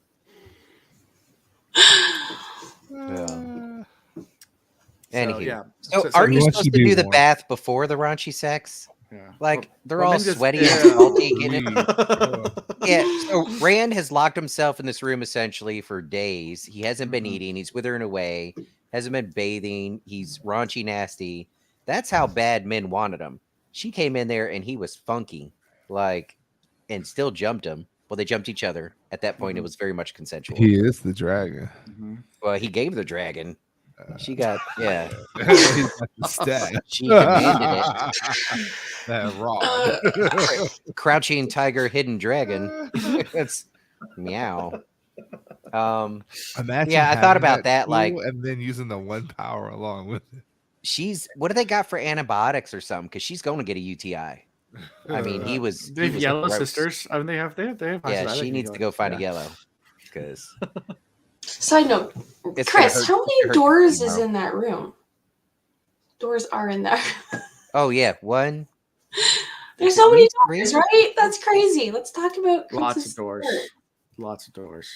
Anywho. yeah. So, So aren't he you wants supposed to to be do the warm. bath before the raunchy sex? Yeah. Like they're Well, all Min just- sweaty yeah. and salty. Getting it. Yeah. So Rand has locked himself in this room essentially for days. He hasn't been eating. He's withering away. Hasn't been bathing. He's raunchy, nasty. That's how bad Min wanted him. She came in there and he was funky, and still jumped him. Well, they jumped each other. At that point, it was very much consensual. He is the dragon. Well, he gave the dragon. She got He's got the staff. She commanded it. That raw. Crouching tiger, hidden dragon. It's meow. Imagine Yeah, I thought having about that, tool like- and then using the one power along with it. What do they got for antibiotics or something? Because she's going to get a UTI. I mean, he was. They have he was yellow gross. sisters. I mean, they have. Yeah, she needs to go find a yellow. Because Side note, It's gonna Chris, hurt- how it many hurts doors tomorrow. is in that room? doors are in there? Oh yeah, one. There's so many Three? doors, right? That's crazy. Let's talk about Lots Princess of doors. Skirt. Lots of doors.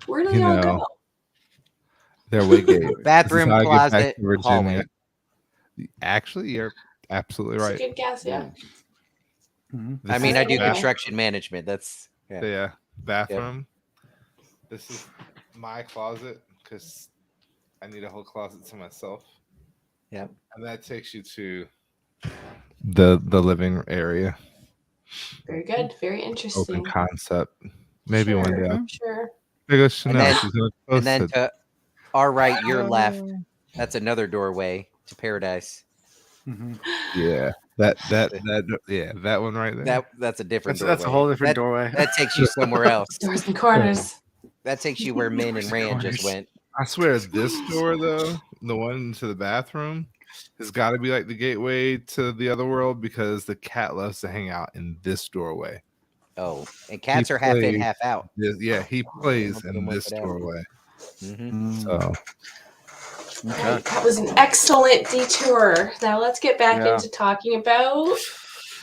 Where do they all go? Their way gate. This is Bathroom, how I get back closet, to Virginia. hallway. Actually, you're absolutely It's a right. good guess, yeah. Mhm. I mean, I do Okay. construction management. That's Yeah, bathroom. This is my closet because I need a whole closet to myself. Yep. And that takes you to the living area. Very good. Very interesting. Open concept. Maybe one day. Sure. There goes Chanel. then- She's gonna and post then it. to our right, your left. That's another doorway to paradise. Mhm. Yeah, that one right there. That's a different doorway. That's a whole different doorway. That takes you somewhere else. Doors and corners. That takes you where Min and Rand just corners. went. I swear, this door though, the one to the bathroom, has got to be like the gateway to the other world because the cat loves to hang out in this doorway. Oh, and cats are half in, half out. He plays Help in them work this it out. doorway. Mhm. So Right, that was an excellent detour. Now let's get back into talking about.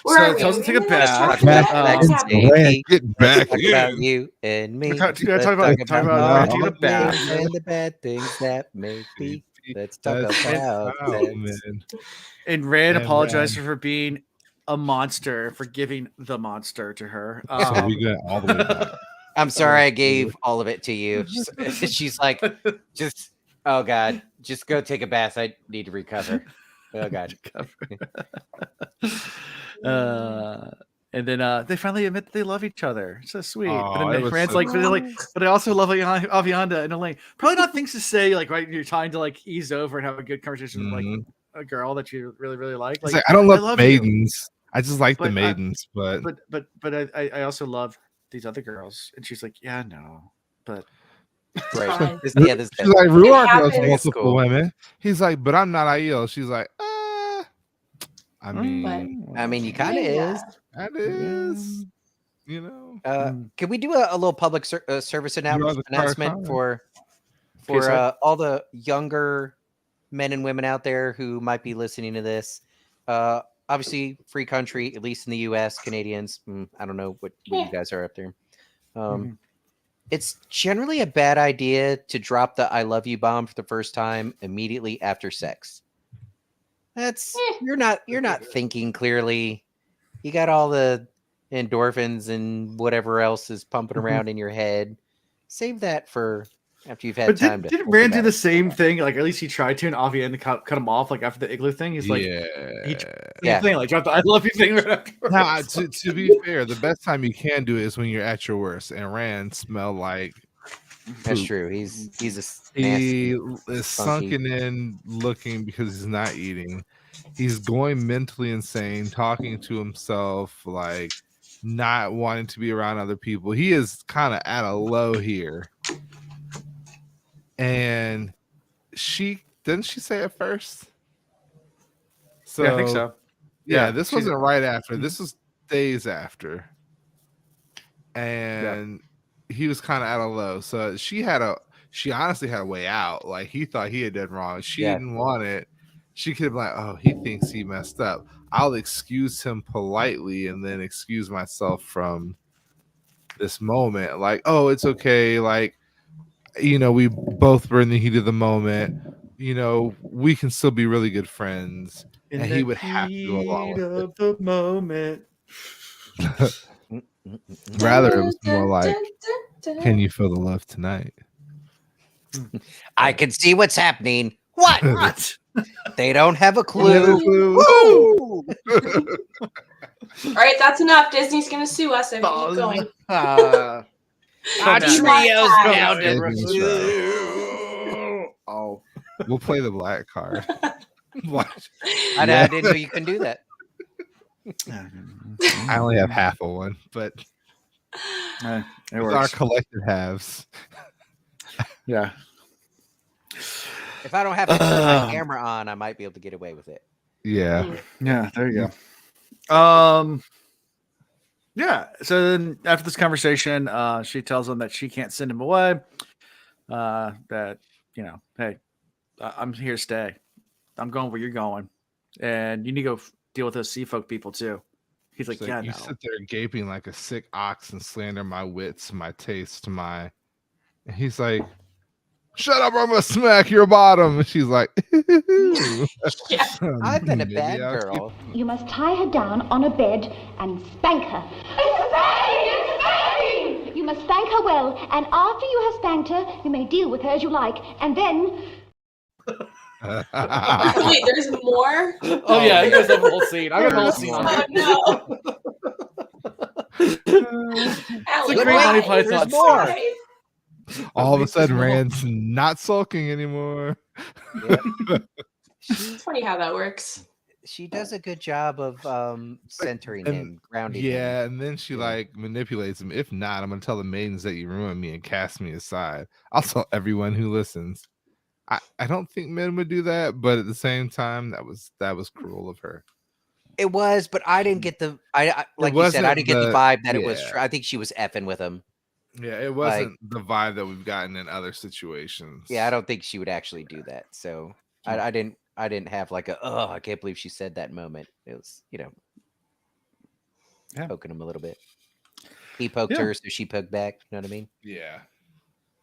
Where So are it we? tells us to take a bath. What's Um, happening? Get back Talk in. about you and me. Talk Let's about all taking a the bath. things and the bad things that may be. Let's talk That's about how, sex. man. And Rand And apologized for being a monster, for giving the monster to her. So we got all the way back. I'm sorry I gave all of it to you. She's like, just, oh God, just go take a bath. I need to recover. Oh God. And then they finally admit that they love each other. It's so sweet. Aw, And it then was Rand's so like, but I also love Avianda and Elaine. Probably not things to say, like, right, you're trying to like ease over and have a good conversation with like a girl that you really, really like. He's Like, like, I don't love love you. maidens. I just like the But, maidens, but I also love these other girls. And she's like, yeah, no, but Right. It's Yeah, this she's like, Ruark loves happens. multiple Cool. women. He's like, but I'm not Aiel. She's like, I mean, you kind of is. that is, you know. Can we do a little public service announcement for all the younger men and women out there who might be listening to this? Obviously, free country, at least in the U.S., Canadians. I don't know what you guys are up there. It's generally a bad idea to drop the "I love you" bomb for the first time immediately after sex. That's you're not thinking clearly. You got all the endorphins and whatever else is pumping around in your head. Save that for after you've had time to. Didn't Rand do the same thing? Like, at least he tried to, and Avienda cut him off. Like after the igloo thing, he's like, thing, like drop the "I love you" thing right afterwards. Now, to be fair, the best time you can do it is when you're at your worst. And Rand smelled like That's poop. true. He's a He nasty, is funky. sunken in, looking because he's not eating. He's going mentally insane, talking to himself, like not wanting to be around other people. He is kind of at a low here. And didn't she say it first? So Yeah, I think so. Yeah, this wasn't right after. This was days after. And he was kind of at a low. So she honestly had a way out. Like, he thought he had done wrong. She didn't want it. She could have been like, oh, he thinks he messed up. I'll excuse him politely and then excuse myself from this moment. Like, oh, it's okay. Like, we both were in the heat of the moment. We can still be really good friends. And he would have to go along with the moment. Rather, it was more like, can you feel the love tonight? I can see what's happening. What? What? They don't have a clue. All right, that's enough. Disney's gonna sue us if we keep going. Our trio's down Oh, We'll play the black card. I didn't know you can do that. I only have half of one, but it with works. our collective halves. Yeah. If I don't have to turn my camera on, I might be able to get away with it. Yeah. Yeah, there you go. Yeah. So then after this conversation, she tells him that she can't send him away. That, hey, I'm here to stay. I'm going where you're going. and you need to go deal with those sea folk people too. He's like, It's yeah, you no. sit there gaping like a sick ox and slander my wits, my taste, my. And he's like, "Shut up! I'm gonna smack your bottom." And she's like, Yeah. I've been a Maybe bad I'll girl. You must tie her down on a bed and spank her. It's spanking! It's spanking! You must spank her well, and after you have spanked her, you may deal with her as you like, and then... Wait, there's more? Oh yeah, you guys have the whole scene. I got the whole scene on Oh, it. no. Allie, a great why? Monty Python There's story. more. All of a sudden, Well- Rand's not sulking anymore. It's funny how that works. She does a good job of centering and- him, grounding him. Yeah, and then she Yeah. like manipulates him. If not, I'm gonna tell the maidens that you ruined me and cast me aside. I'll tell everyone who listens. I don't think men would do that, but at the same time, that was cruel of her. It was, but I didn't get the. I like you said, I wasn't didn't get the the- vibe that it was. yeah. I think she was effing with him. Yeah, it wasn't the vibe that we've gotten in other situations. Yeah, I don't think she would actually do that. So I didn't. I didn't have like a I can't believe she said that moment. It was Yeah. poking him a little bit. He poked Yeah. her, so she poked back. You know what I mean? Yeah.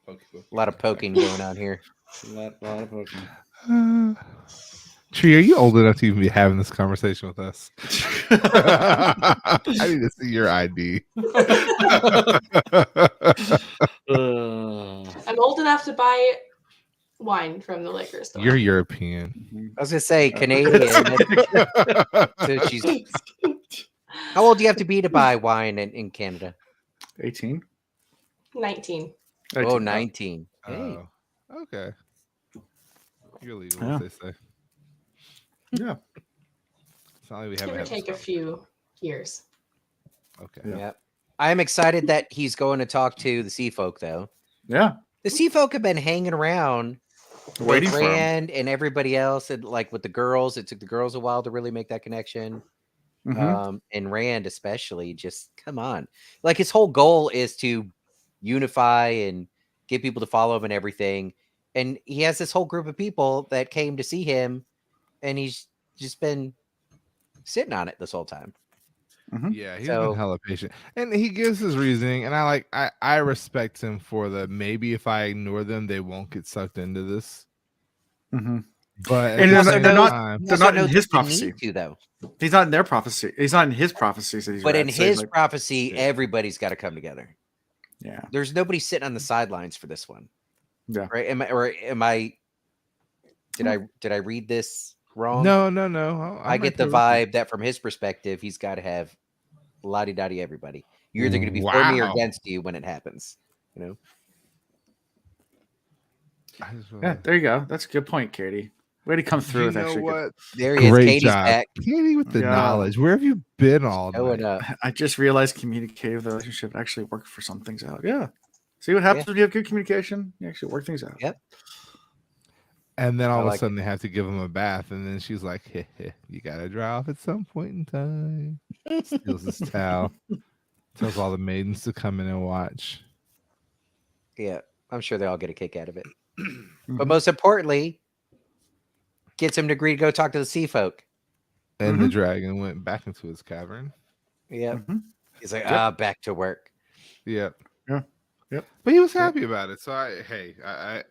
A lot of poking going on here. A lot of poking. Tree, are you old enough to even be having this conversation with us? I need to see your ID. I'm old enough to buy wine from the liquor store. You're European. I was gonna say Canadian. So she's. How old do you have to be to buy wine in Canada? 18. 19. Oh, 19. Hey. Oh, okay. You're legal, Yeah. as they say. Yeah. It's not like we Give haven't or had take a this few years. Okay. Yeah. Yep. I am excited that he's going to talk to the sea folk, though. Yeah. The sea folk have been hanging around Waiting with for him. Rand and everybody else, and like with the girls, it took the girls a while to really make that connection. Mhm. And Rand especially, just come on. Like his whole goal is to unify and get people to follow him and everything. And he has this whole group of people that came to see him, and he's just been sitting on it this whole time. Yeah, he's So- been hella patient, and he gives his reasoning, and I respect him for the maybe if I ignore them, they won't get sucked into this. Mhm. But at And the they're same not- time, They're not in his the need prophecy. to, though. He's not in their prophecy. He's not in his prophecy. So he's But red, in so he's his like, prophecy, yeah. everybody's got to come together. yeah. There's nobody sitting on the sidelines for this one. Yeah. Right? Am I? Did I read this wrong? no. I get the vibe that from his perspective, he's got to have lottie dottie everybody. You're either going to be for me or Wow. against you when it happens. You know. Yeah, there you go. That's a good point, Katie. Way to come through You with know actually. what? There he is. Great Katie's job, back. Katie, with the Yeah. knowledge. Where have you been all Showing night? up. I just realized communicative the relationship actually worked for some things out. Yeah. See what happens when you have good communication? You actually work things out. Yep. And then all I of a like sudden they have to give him a bath, and then she's like, "Heh, you gotta dry off at some point in time." Steals his towel, tells all the maidens to come in and watch. Yeah. I'm sure they all get a kick out of it. Mhm. But most importantly, gets him to agree to go talk to the sea folk. And the dragon went back into his cavern. Yeah. Mhm. He's like, Yep. back to work. Yep. Yeah. Yep. But he was happy about it. So I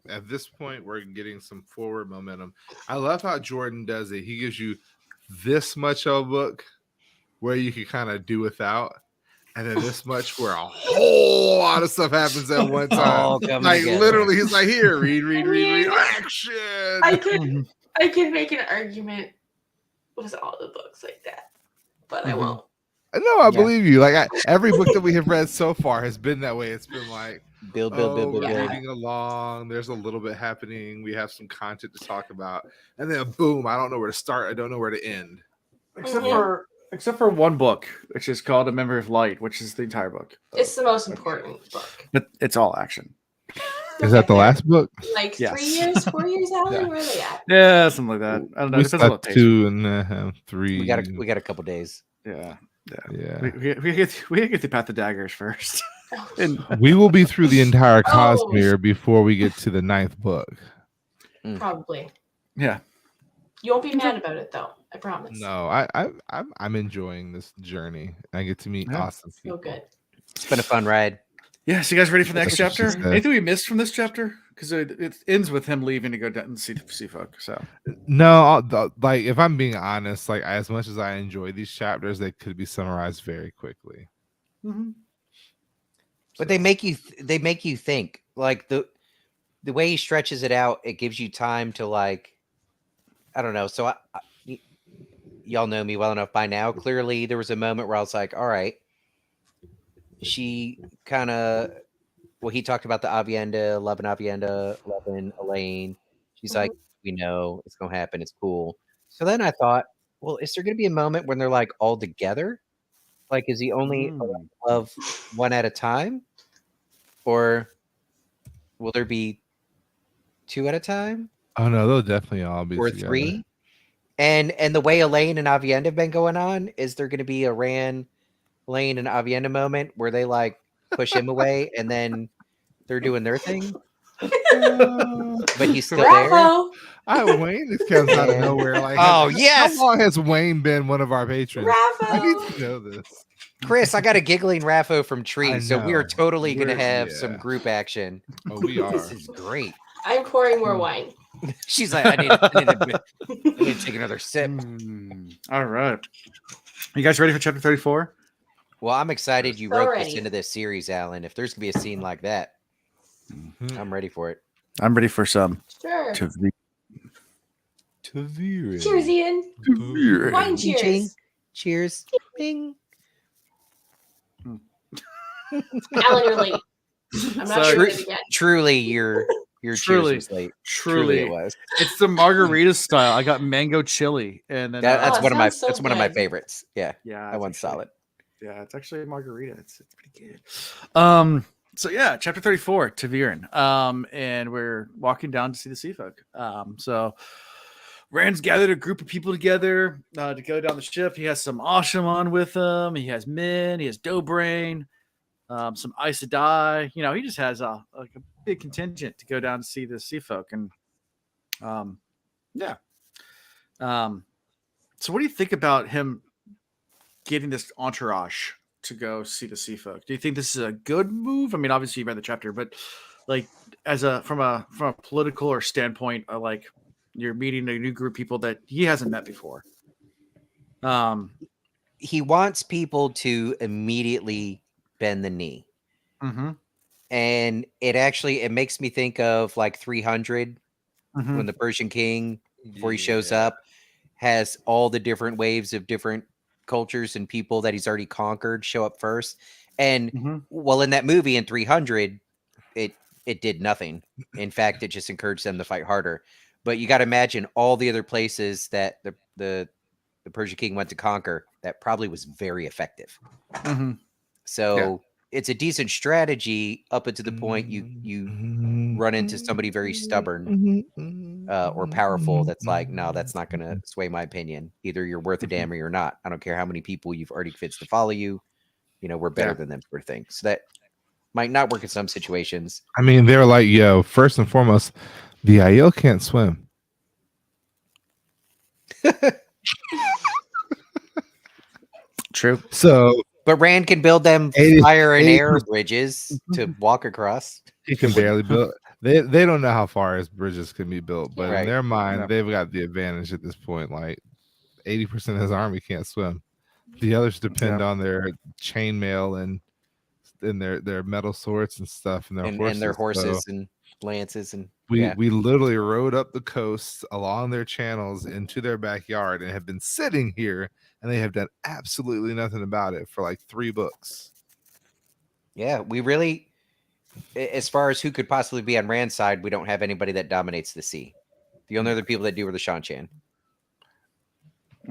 at this point we're getting some forward momentum. I love how Jordan does it. He gives you this much of a book where you can kind of do without, and then this much where a whole lot of stuff happens at one time. All coming Like together. literally, he's like, "Here, read, mean, action." I can make an argument with all the books like that, but I Mhm. won't. No, I Yeah. believe you. Like every book that we have read so far has been that way. It's been like, Build, we're build. moving along. There's a little bit happening. We have some content to talk about, and then boom! I don't know where to start. I don't know where to end. Except for one book, which is called A Memory of Light, which is the entire book. It's the most important book. But it's all action. Is that the last book? Like Yes. 3 years, 4 years out? Yeah. Where are they at? Yeah, something like that. I don't know. We It depends on what got page. 2.5, 3. We got a couple days. Yeah. Yeah, We get the Path of Daggers first. And we will be through the entire Oh. Cosmere before we get to the 9th book. Probably. yeah. You won't be mad about it though. I promise. No, I'm enjoying this journey. I get to meet Yeah. awesome people. So good. It's been a fun ride. Yeah, so you guys ready for the next That's what she chapter? said. Anything we missed from this chapter? Because it ends with him leaving to go down and see folk. So No, like if I'm being honest, like as much as I enjoy these chapters, they could be summarized very quickly. But they make you think. Like the way he stretches it out, it gives you time to like, I don't know. So y'all know me well enough by now. Clearly, there was a moment where I was like, all right, she kind of, well, he talked about the Avienda, loving Elaine. She's like, we know it's going to happen. It's cool. So then I thought, well, is there going to be a moment when they're like all together? Like, is he only love one at a time? Or will there be two at a time? Oh no, they'll definitely all be Or together. three? And the way Elaine and Avienda have been going on, is there going to be a Lane and Avienda moment where they like push him away and then they're doing their thing? But he's still there. Bravo. Wayne just comes out of nowhere. Like, Oh, yes. How long has Wayne been one of our patrons? I need Bravo. to know this. Chris, I got a giggling Raffo from Tree, I so we are know. totally going to We're- have yeah. some group action. Oh, we are. This is great. I'm pouring more wine. She's like, I need to take another sip. All right. You guys ready for chapter 34? Well, I'm excited you So wrote this ready. into this series, Alan. If there's going to be a scene like that, I'm ready for it. I'm ready for some. Sure. Tavira. Cheers, Ian. Wine cheers. Ching. Cheers. Bing. Alan, you're late. I'm not Sorry. sure it again. Truly, your Truly. cheers was late. Truly, it was. It's the margarita style. I got mango chili, and then That's Oh, one of my sounds so that's one of my good. favorites. Yeah, yeah, that one's solid. Yeah, it's actually a margarita. It's pretty good. So yeah, chapter 34, Taviran. And we're walking down to see the sea folk. So Rand's gathered a group of people together to go down the ship. He has some Ashaman with him. He has Min. He has Dobrain. Some Aes Sedai. You know, he just has a big contingent to go down to see the sea folk. And yeah. So what do you think about him getting this entourage to go see the sea folk? Do you think this is a good move? I mean, obviously you read the chapter, but like as from a political or standpoint, like you're meeting a new group of people that he hasn't met before. He wants people to immediately bend the knee. And it makes me think of like 300 when the Persian king, before he shows up, has all the different waves of different cultures and people that he's already conquered show up first. And well, in that movie in 300, it did nothing. In fact, it just encouraged them to fight harder. But you got to imagine all the other places that the Persian king went to conquer, that probably was very effective. So it's a decent strategy up until the point you run into somebody very stubborn or powerful that's like, no, that's not going to sway my opinion. Either you're worth a damn or you're not. I don't care how many people you've already convinced to follow you. You know, we're better than them, sort of thing. So that might not work in some situations. I mean, they're like, yo, first and foremost, the Aiel can't swim. True. So, but Rand can build them fire and air bridges to walk across. He can barely build. They don't know how far his bridges can be built, but in their mind, they've got the advantage at this point. Like 80% of his army can't swim. The others depend on their chainmail and their metal swords and stuff, and their horses, and lances, and we literally rode up the coast along their channels into their backyard and have been sitting here, and they have done absolutely nothing about it for like 3 books. Yeah, we really, as far as who could possibly be on Rand's side, we don't have anybody that dominates the sea. The only other people that do are the Shan-Chan.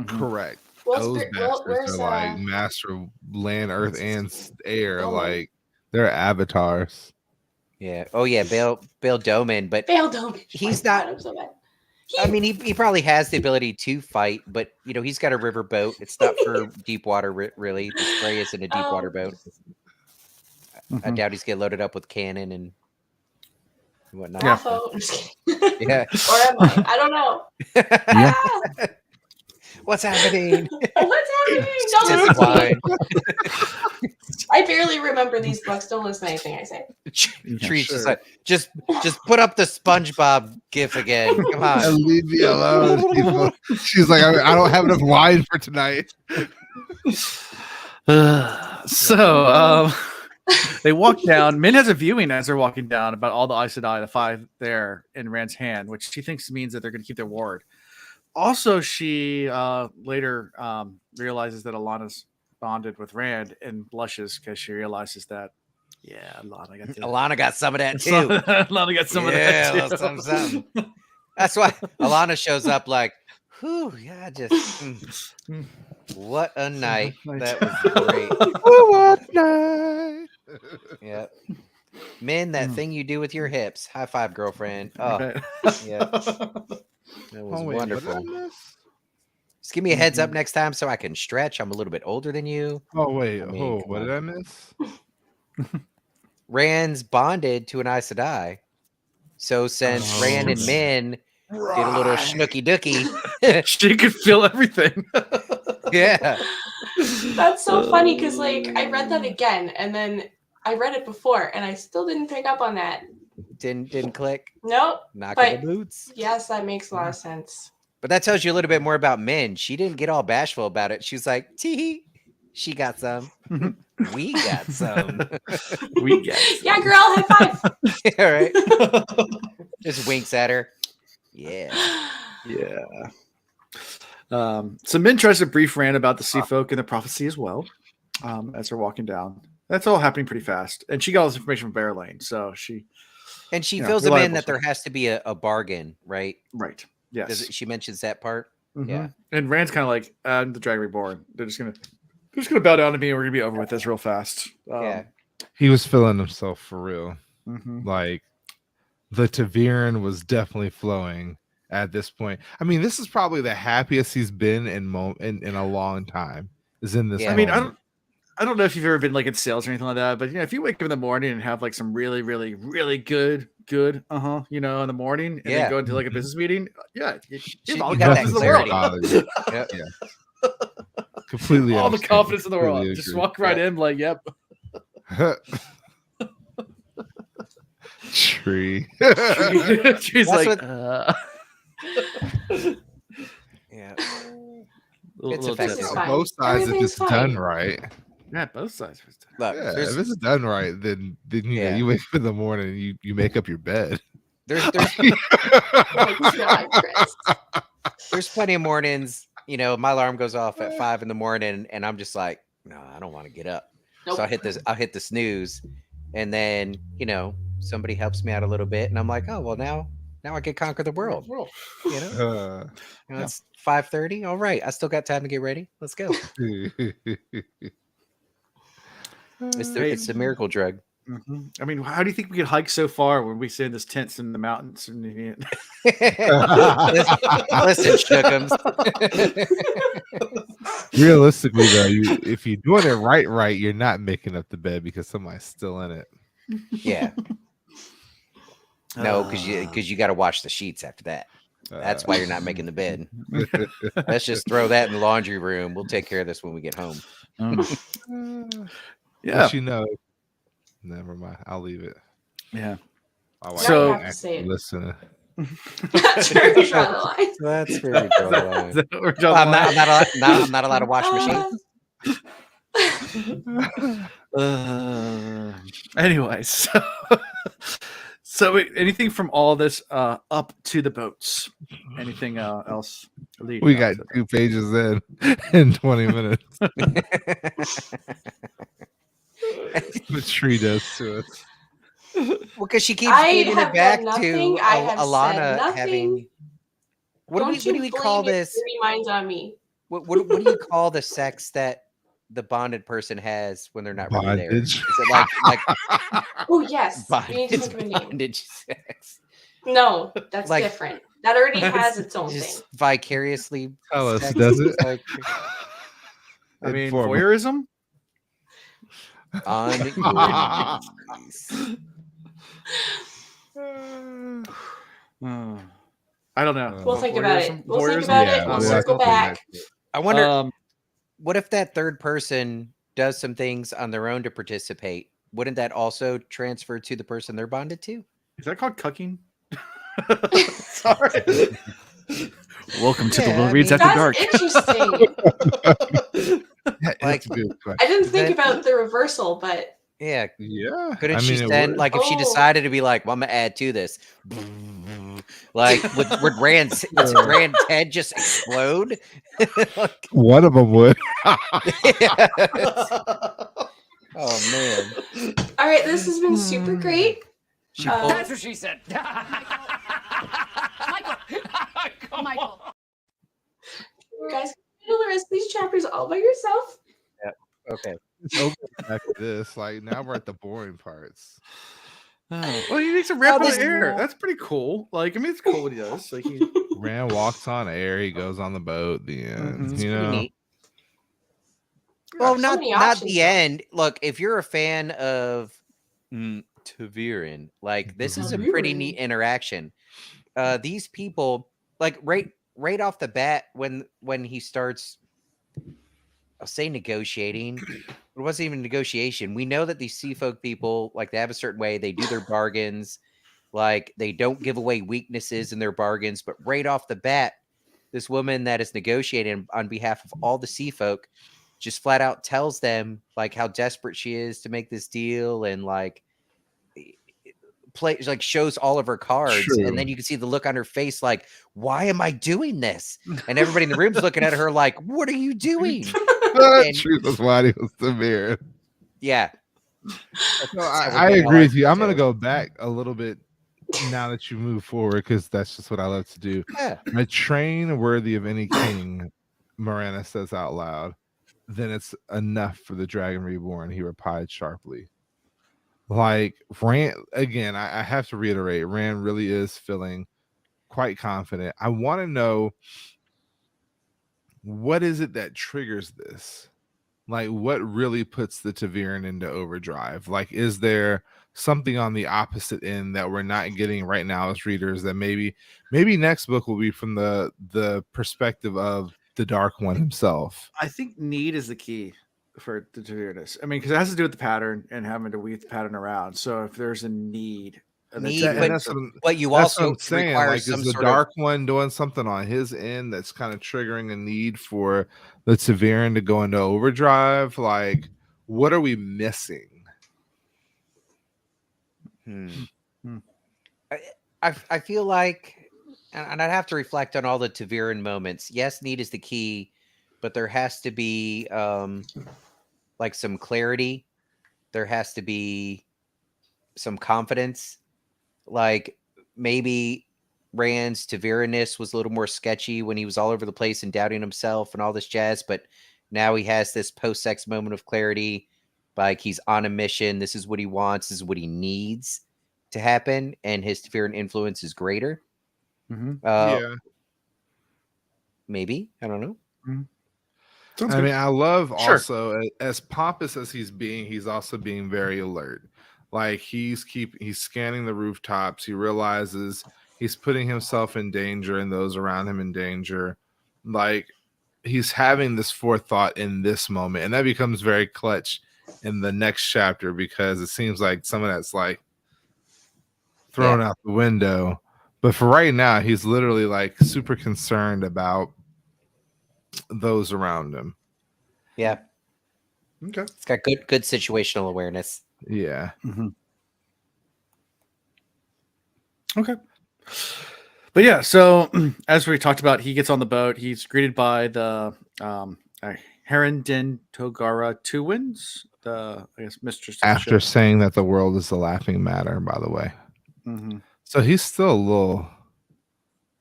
Correct. Well, Those bastards are like master of land, earth, and air. Like they're avatars. Yeah. Oh yeah, Bail Doman, but Bail Doman. He's not. I'm so bad. I mean, he probably has the ability to fight, but you know, he's got a river boat. It's not for deep water, really. The Spray isn't a deep water boat. I doubt he's getting loaded up with cannon and whatnot. Raffo. I'm just kidding. Yeah. Or am I? I don't know. Yeah. Ah, What's happening? what's happening? Don't Just listen to wine. me. I barely remember these books. Don't listen to anything I say. Tree's just sure. like, just put up the SpongeBob gif again. Come And on. leave me alone. People. She's like, I don't have enough wine for tonight. So they walk down. Min has a viewing as they're walking down about all the Aes Sedai, the 5 there in Rand's hand, which she thinks means that they're going to keep their ward. Also, she later realizes that Alana's bonded with Rand and blushes because she realizes that, yeah, Alana got some of that too. Alana got some of that too. little something. That's why Alana shows up like, whew, yeah, just what a night. That was great. What night? Yeah. Min, that thing you do with your hips. High five, girlfriend. Oh, Right. yeah. That was Wait, what did I wonderful. miss? Just give me a heads up next time so I can stretch. I'm a little bit older than you. Oh wait, I mean, come what on. did I miss? Rand's bonded to an Aes Sedai. So since Rand and Min did a little schnooky dookie, She could feel everything. yeah. That's so funny because, like, I read that again and then I read it before and I still didn't pick up on that. Didn't click. Nope. Knock But- in the boots. Yes, that makes a lot of sense. But that tells you a little bit more about Min. She didn't get all bashful about it. She was like, tee, she got some. We got some. We get Yeah, girl, high five. All right. Just winks at her. Yeah. Yeah. So Min tries to brief Rand about the sea folk and the prophecy as well, as they're walking down. That's all happening pretty fast. And she got all this information from Bear Lane. So she And she Yeah, fills them in reliable that there has to be a bargain, right? right. Yes. She mentions that part. Mhm. Yeah. And Rand's kind of like, I'm the Dragon Reborn. They're just gonna bow down to me and we're gonna be over with this real fast. Yeah. He was feeling himself for real. Mhm. Like the Taviran was definitely flowing at this point. I mean, this is probably the happiest he's been in a long time. Is in this. Yeah. I mean, moment. I don't know if you've ever been like in sales or anything like that, but if you wake up in the morning and have like some really, really, really good, in the morning, and Yeah. then go into like a business meeting, yeah, you You have all the got that confidence in the world. clarity. Yeah. Yeah. Completely All the understand. confidence in the world. Completely Just agree. walk right in, like, yep. Tree. She's That's like, what- Yeah. It's effective. This is On fine. both sides, if Everything's it's done fine. right. yeah, both sides. Look, Yeah, there's, if it's done right, then you know, Yeah. you wake up in the morning and you make up your bed. there's Oh my God, Chris. there's plenty of mornings, my alarm goes off at 5 in the morning and I'm just like, no, I don't want to get up. Nope. So I'll hit the snooze. And then, somebody helps me out a little bit and I'm like, oh, well now I can conquer the world. It's 5:30. All right. I still got time to get ready. Let's go. It's the miracle drug. Mhm. I mean, how do you think we could hike so far when we sit in this tents in the mountains? Listen, Shookums. Realistically, though, if you're doing it right, you're not making up the bed because somebody's still in it. Yeah. No, because you got to wash the sheets after that. That's why you're not making the bed. Let's just throw that in the laundry room. We'll take care of this when we get home. Yeah. But never mind. I'll leave it. Yeah. My wife So- ain't have to say it. listening. That's where we draw the line. That's where we draw the line. Is that what we're drawing I'm the I'm not allowed to wash machines. Anyway, so anything from all this up to the boats? Anything else? leading We up got to the 2 pages in 20 minutes. The tree does to us. Well, because she keeps I feeding have it back done nothing. to I have Alana said nothing. having. What Don't do we you call blame your this? dirty minds on me. What do you call the sex that the bonded person has when they're not really there? Bondage. Is it like Oh yes, we need to think of a name. bondage sex? No, that's Like- different. That already has its own thing. Just vicariously. Tell us, sex? does it? Like, I mean, Inform- voyeurism. on your knees. I don't know. We'll think about it. We'll think Warriors? about Yeah, it. We'll we'll circle have to back. do that. I wonder Um, what if that third person does some things on their own to participate? Wouldn't that also transfer to the person they're bonded to? is that called cucking? Sorry. Welcome to the Yeah, Will I Reads mean- After Dark. That's interesting. Like- It's a good question. I didn't think Then- about the reversal, but Yeah. Yeah, Couldn't I she mean, it send would. like if she Oh. decided to be like, well, I'm gonna add to this, like would Rand's head just explode? Like, One of them would. yeah. Oh man. all right, this has been super great. She Uh, pulled- That's what she said. Michael. You guys can handle the rest of these chapters all by yourself. Okay. It's over back to this. Like now we're at the boring parts. Well, he makes a ramp Oh, on this- the air. That's pretty cool. Like, I mean, it's cool what he does. Like, he, Rand walks on air. He goes on the boat. The end. Mhm. It's You pretty know. neat. Well, So not many not options, the though. end. Look, if you're a fan of Taviran, like this is a pretty Taviran. neat interaction. These people, like right off the bat, when he starts, I'll say negotiating. It wasn't even negotiation. We know that these sea folk people, like they have a certain way, they do their bargains, like they don't give away weaknesses in their bargains. But right off the bat, this woman that is negotiating on behalf of all the sea folk just flat out tells them like how desperate she is to make this deal and like shows all of her cards. True. And then you can see the look on her face like, why am I doing this? And everybody in the room's looking at her like, what are you doing? And- True. That's why he was the mirror. Yeah. No, So I we're agree with you. I'm too. gonna go back a little bit now that you move forward because that's just what I love to do. Yeah. A train worthy of any king, Morana says out loud. Then it's enough for the Dragon Reborn. He replied sharply. Like Rand again, I have to reiterate, Rand really is feeling quite confident. I want to know what is it that triggers this? Like what really puts the Taviran into overdrive? Like, is there something on the opposite end that we're not getting right now as readers that maybe next book will be from the perspective of the Dark One himself? I think need is the key for the Taviranus. I mean, because it has to do with the pattern and having to weave the pattern around. So if there's a need, Need, that's- but- that's what I'm- But you that's what also I'm saying. require Like, some is the sort Dark One doing something on his end that's kind of triggering a need for the Taviran to go into overdrive? Like, what are we missing? I feel like, and I'd have to reflect on all the Taviran moments. Yes, need is the key, but there has to be like some clarity. There has to be some confidence. Like maybe Rand's Taviran-ness was a little more sketchy when he was all over the place and doubting himself and all this jazz, but now he has this post-sex moment of clarity. Like he's on a mission. This is what he wants. This is what he needs to happen, and his Taviran influence is greater. Maybe, I don't know. Sounds I good. mean, I love Sure. also as pompous as he's also being very alert. Like he's scanning the rooftops. He realizes he's putting himself in danger and those around him in danger. Like he's having this forethought in this moment, and that becomes very clutch in the next chapter because it seems like some of that's like thrown out the window. But for right now, he's literally like super concerned about those around him. Yeah, Okay. it's got good situational awareness. Yeah. Okay. But yeah, so as we talked about, he gets on the boat. He's greeted by the Herondin Togara Two Winds, the I guess mistress. Of the After ship. saying that the world is the laughing matter, by the way. Mhm. So he's still a little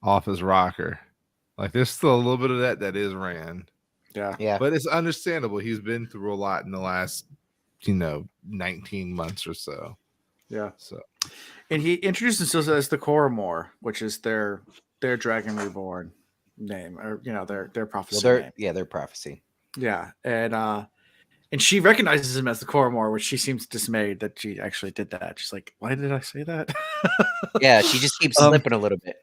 off his rocker. Like there's still a little bit of that is Rand. Yeah. Yeah, But it's understandable. He's been through a lot in the last, 19 months or so. Yeah. So And he introduced himself as the Coromor, which is their Dragon Reborn name, or their prophecy name. their prophecy. Yeah, and and she recognizes him as the Coromor, which she seems dismayed that she actually did that. She's like, "Why did I say that?" Yeah, she just keeps slipping a little bit.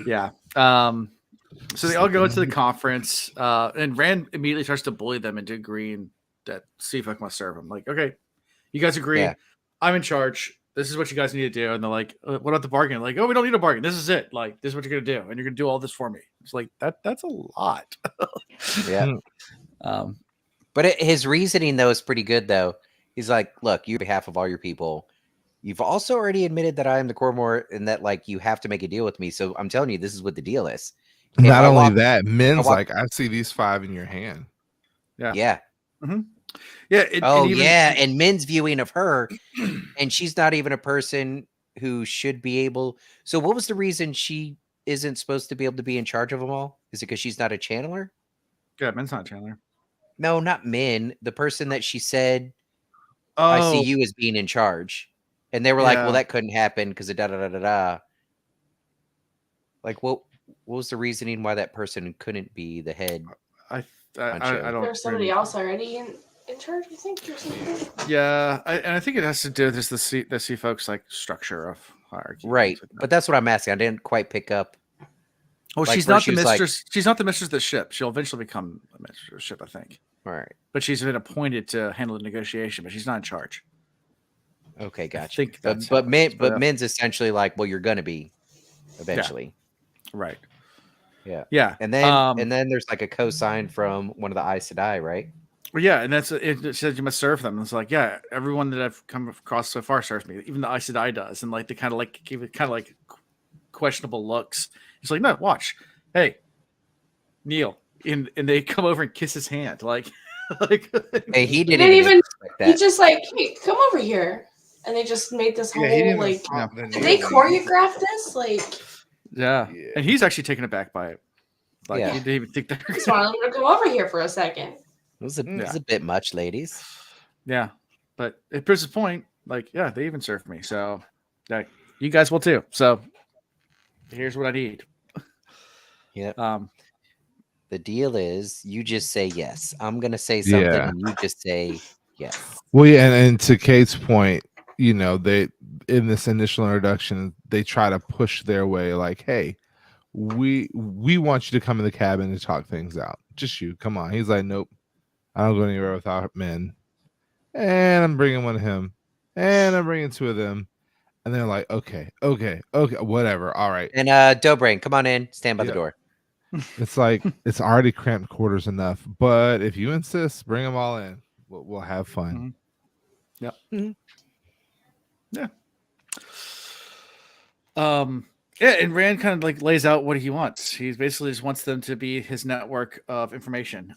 Yeah. So they all go into the conference, and Rand immediately starts to bully them into agreeing that Seafolk must serve him. Like, okay, you guys agree. Yeah. I'm in charge. This is what you guys need to do. And they're like, what about the bargain? Like, oh, we don't need a bargain. This is it. Like, this is what you're going to do. And you're going to do all this for me. It's like, that's a lot. Yeah. But his reasoning, though, is pretty good, though. He's like, look, you on behalf of all your people, you've also already admitted that I am the Coromor and that, like, you have to make a deal with me. So I'm telling you, this is what the deal is. If Not I only walk- that, Min's walk- like, I see these 5 in your hand. Yeah. Yeah. Mm-hmm. Yeah. And Min's viewing of her, and she's not even a person who should be able. So what was the reason she isn't supposed to be able to be in charge of them all? Is it because she's not a channeler? Yeah, Min's not Chandler. No, not Min. The person that she said, I see you as being in charge. And they were like, well, that couldn't happen because of da-da-da-da-da. Like, what was the reasoning why that person couldn't be the head? I don't. There's somebody else already in charge, I think, or something. Yeah, and I think it has to do with just the sea folks like structure of hierarchy. Right, but that's what I'm asking. I didn't quite pick up. Well, like, she's not the was mistress. She's not the mistress of the ship. She'll eventually become the mistress of the ship, I think. All right, but she's been appointed to handle the negotiation, but she's not in charge. Okay, gotcha. I think that's but Min's essentially like, well, you're going to be eventually, right? Yeah, yeah. And then there's like a cosign from one of the Aes Sedai, right? Well, yeah, and it says you must serve them. And it's like, yeah, everyone that I've come across so far serves me. Even the Aes Sedai does, and like they kind of like give it kind of like questionable looks. It's like, no, watch, hey, kneel, and they come over and kiss his hand, like, hey, he didn't even expect that. He just like, hey, come over here, and they just made this whole like. Did they choreograph this? Like, yeah, and he's actually taken aback by it. Like, he didn't even think that. I just wanted them to come over here for a second. It was a bit much, ladies. Yeah, but it proves the point. Like, yeah, they even serve me, so yeah, you guys will too. So here's what I need. Yeah. The deal is, you just say yes. I'm gonna say something, and you just say yes. Well, yeah, and to Kate's point, you know, they in this initial introduction, they try to push their way, like, hey, we want you to come in the cabin and talk things out. Just you, come on. He's like, nope. I don't go anywhere without men. And I'm bringing one of him. And I'm bringing 2 of them. And they're like, okay, whatever. All right. And Dobrain, come on in. Stand by the door. It's like, it's already cramped quarters enough. But if you insist, bring them all in. We'll have fun. Mm-hmm. Yep. Mm-hmm. Yeah. Yeah, and Rand kind of like lays out what he wants. He basically just wants them to be his network of information.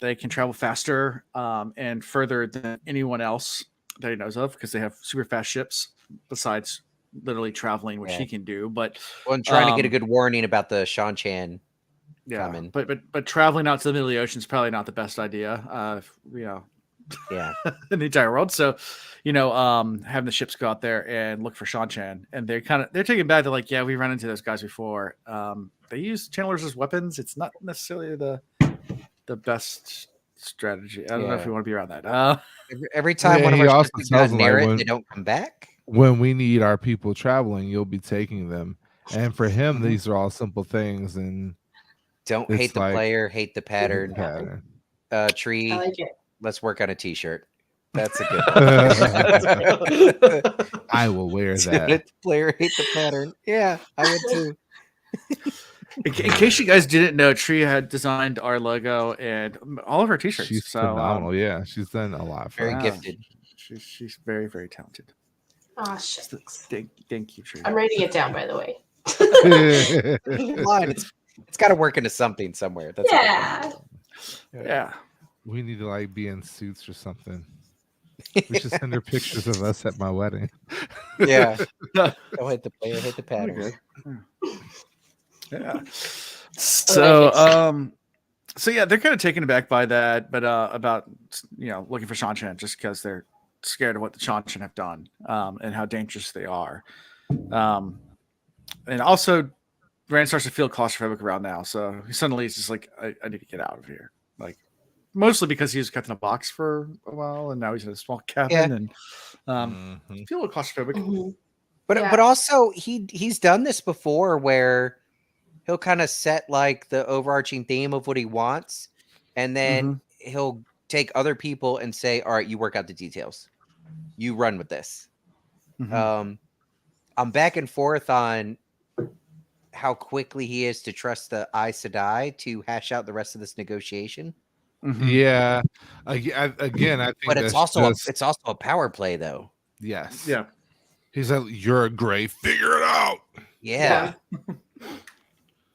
They can travel faster and further than anyone else that he knows of because they have super fast ships besides literally traveling, which he can do. But trying to get a good warning about the Shan Chan. Coming. But traveling out to the middle of the ocean is probably not the best idea. You know. Yeah, in the entire world. So, you know, having the ships go out there and look for Shan Chan, and they're taking back. They're like, yeah, we run into those guys before. They use channelers as weapons. It's not necessarily the best strategy. I don't know if we want to be around that. Every time one of our ships goes near it, they don't come back. When we need our people traveling, you'll be taking them. And for him, these are all simple things. And don't hate the player, hate the pattern. Tree. I like it. Let's work on a T-shirt. That's a good one. I will wear that. Let the player hate the pattern. Yeah, I would too. In case you guys didn't know, Tree had designed our logo and all of our T-shirts. She's phenomenal. Yeah, she's done a lot. Very gifted. She's very, very talented. Oh, shucks. Thank you, Tree. I'm writing it down, by the way. It's got to work into something somewhere. That's yeah. We need to like be in suits or something. We should send her pictures of us at my wedding. Yeah. Don't hit the player, hit the pattern. Yeah. So yeah, they're kind of taken aback by that, but about looking for Shan Chan just because they're scared of what the Shan Chan have done and how dangerous they are. And also Rand starts to feel claustrophobic around now, so he suddenly is just like, I need to get out of here. Like, mostly because he was kept in a box for a while, and now he's in a small cabin, and feel a little claustrophobic. Mhm. But also he's done this before where he'll kind of set like the overarching theme of what he wants, and then he'll take other people and say, "All right, you work out the details. You run with this." I'm back and forth on how quickly he is to trust the Aes Sedai to hash out the rest of this negotiation. Yeah. Again, I think But it's that's also just, it's also a power play though. yes. Yeah. He's like, you're a gray, figure it out. Yeah.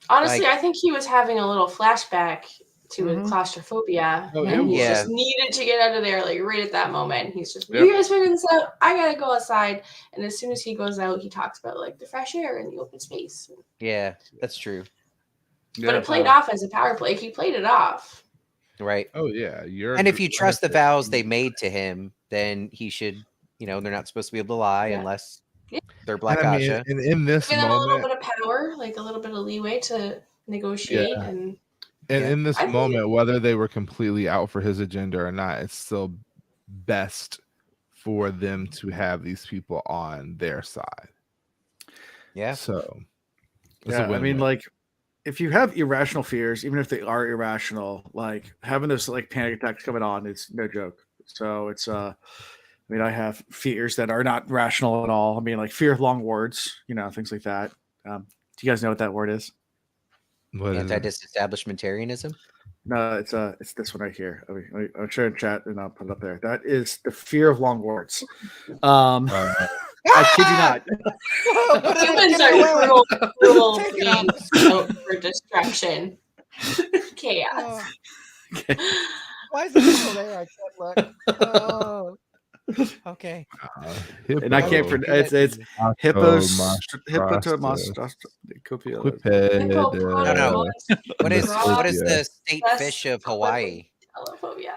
Honestly, Like- I think he was having a little flashback to his claustrophobia. Oh, and he yeah. just needed to get out of there, like right at that moment. He's just, you guys figure this out. I gotta go outside. And as soon as he goes out, he talks about like the fresh air and the open space. Yeah, that's true. But it played off as a power play. He played it off. Right. Oh yeah. And if you trust the vows they made to him, then he should, they're not supposed to be able to lie unless they're Black and I mean, Asha. and in this Give them a little moment, bit of power, like a little bit of leeway to negotiate. And in this I think moment, whether they were completely out for his agenda or not, it's still best for them to have these people on their side. Yeah. So, it's Yeah, a I mean, win-win. like, if you have irrational fears, even if they are irrational, like having those like panic attacks coming on, it's no joke. So it's I mean, I have fears that are not rational at all. I mean, like fear of long words, things like that. Do you guys know what that word is? What is it? Anti-disestablishmentarianism? No, it's this one right here. I'll share in chat and I'll put it up there. That is the fear of long words. I kid you not. humans are cruel beings out for destruction. Chaos. Okay. Why is it still there? I can't look. Oh. Okay. And I can't pronounce it's No. What is the state That's fish of Hawaii? Telephobia.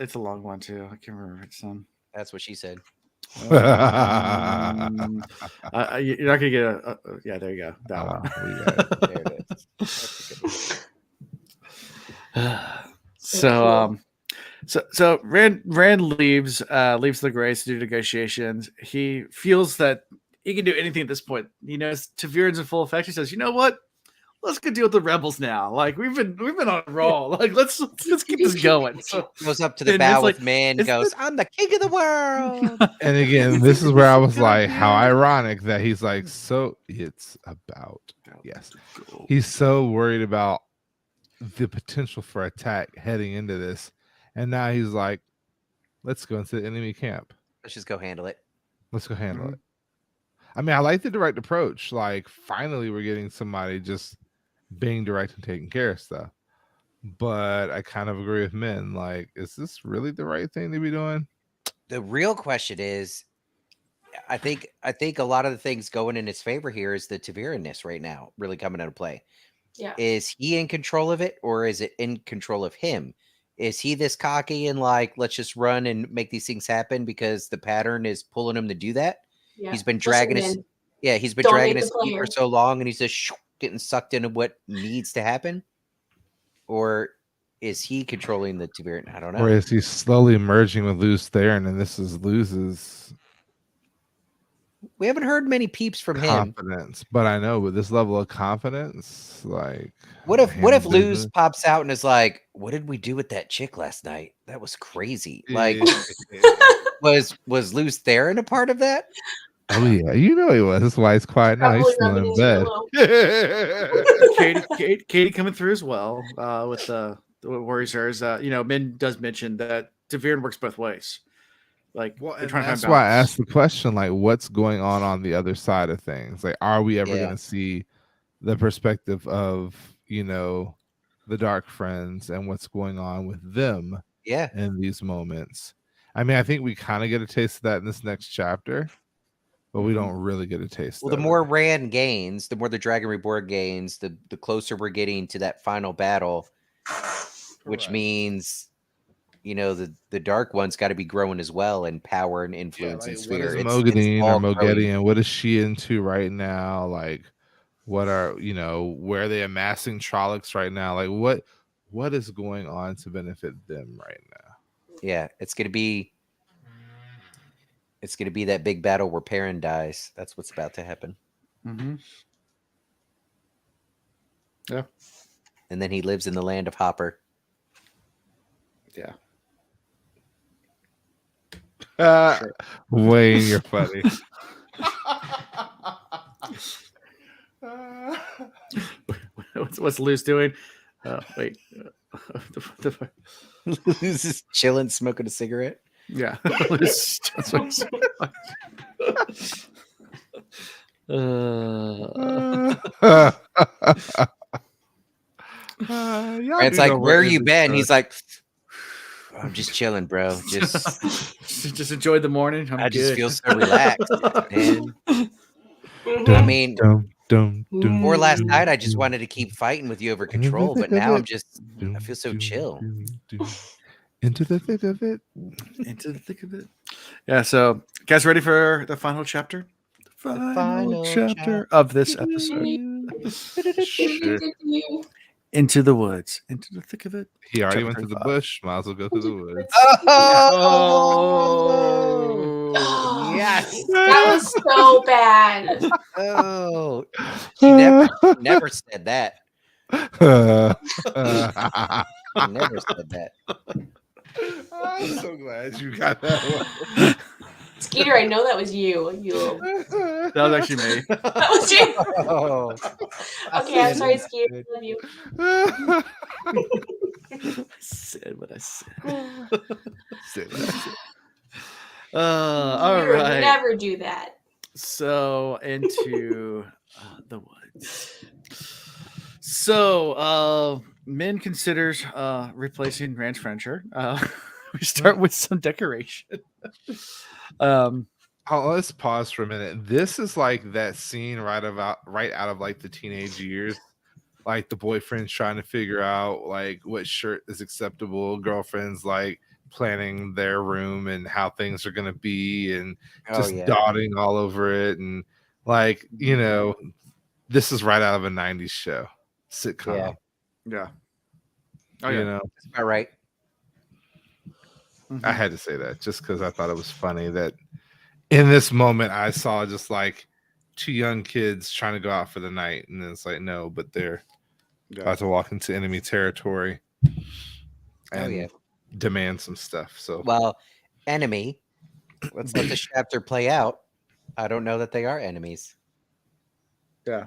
It's a long one too. I can't remember its name. That's what she said. You're not gonna get a yeah. There you go. That one. There it is. That's a good one. So Rand leaves the Grays to do negotiations. He feels that he can do anything at this point. He knows Taviran's in full effect. He says, "You know what? Let's go deal with the rebels now. Like we've been on a roll. Like let's keep this going." So goes up to the and bow it's like- with man, it's goes, "I'm the king of the world." And again, this is where I was like, how ironic that he's like, so it's about, yes. He's so worried about the potential for attack heading into this. And now he's like, let's go into the enemy camp. Let's just go handle it. Let's go handle it. I mean, I like the direct approach. Like, finally, we're getting somebody just being direct and taking care of stuff. But I kind of agree with men. Like, is this really the right thing to be doing? The real question is, I think a lot of the things going in his favor here is the Taviran-ness right now really coming into play. Yeah. Is he in control of it, or is it in control of him? Is he this cocky and like, let's just run and make these things happen because the pattern is pulling him to do that? Yeah. He's been dragging his Don't dragging make his the feet for player. so long, and he's just getting sucked into what needs to happen. Or is he controlling the Taviran? I don't know. Or is he slowly merging with Luz Theron, and this is Luz's We haven't heard many peeps from him. confidence? But I know with this level of confidence, like, What if handle Luz business. pops out and is like, "What did we do with that chick last night? That was crazy." Like, was Luz Theron a part of that? oh yeah, you know he was. That's why he's quiet now. He's Probably still in rubbing bed. his yellow. Katie coming through as well with what worries her is Min does mention that Taviran works both ways. Like, Well, they're and trying to that's find why I balance. asked the question, like, what's going on the other side of things? Like, are we ever Yeah. going to see the perspective of, the Dark Friends and what's going on with them Yeah. in these moments? I mean, I think we kind of get a taste of that in this next chapter, but we don't really get a taste Well, of the more Rand gains, the more the Dragon Reborn gains, the closer we're getting to that final battle, which Correct. means, the Dark One's got to be growing as well in power and influence and what sphere. is It's Mogadine or all growing. Mogedian? What is she into right now? Like, what are where are they amassing Trollocs right now? Like, what is going on to benefit them right now. Yeah, it's gonna be that big battle where Perrin dies. That's what's about to happen. Mm-hmm. Yeah. And then he lives in the land of Hopper. Yeah. Sure. Wayne, you're funny. What's Luce doing? Wait. He's just chilling, smoking a cigarette. Yeah. Luce, that's what he's It's like, where you been? He's like, I'm just chilling, bro. Just enjoyed the morning. I just feel so relaxed, man. Mhm. I mean, or last Mm. night I just wanted to keep fighting with you over control, but now I feel so chill. Into the thick of it. Into the thick of it. Yeah. So, guys, ready for the final chapter? The final chapter of this episode. Sure. Into the woods. Into the thick of it. He already Chapter went to the 35. bush. Might as well go to the woods. Oh, Yes. that was so bad. Oh, she never said that. Never said that. I'm so glad you got that one. Skeeter, I know that was you. You. That was actually me. That was you. Oh, Okay, I'm sorry, Skeeter. I love you. I said what I said. Say that. All You would right. never do that. So into the woods. So Min considers replacing ranch furniture. We start with some decoration. Let's pause for a minute. This is like that scene right out of like the teenage years. Like the boyfriend's trying to figure out like what shirt is acceptable. Girlfriend's like planning their room and how things are gonna be, and just dotting all over it, and like this is right out of a '90s show sitcom. Yeah. Oh, you know, that's about right. I had to say that just because I thought it was funny that in this moment I saw just like two young kids trying to go out for the night, and then it's like no, but they're about to walk into enemy territory and demand some stuff. So well, enemy. Let's let the chapter play out. I don't know that they are enemies. Yeah.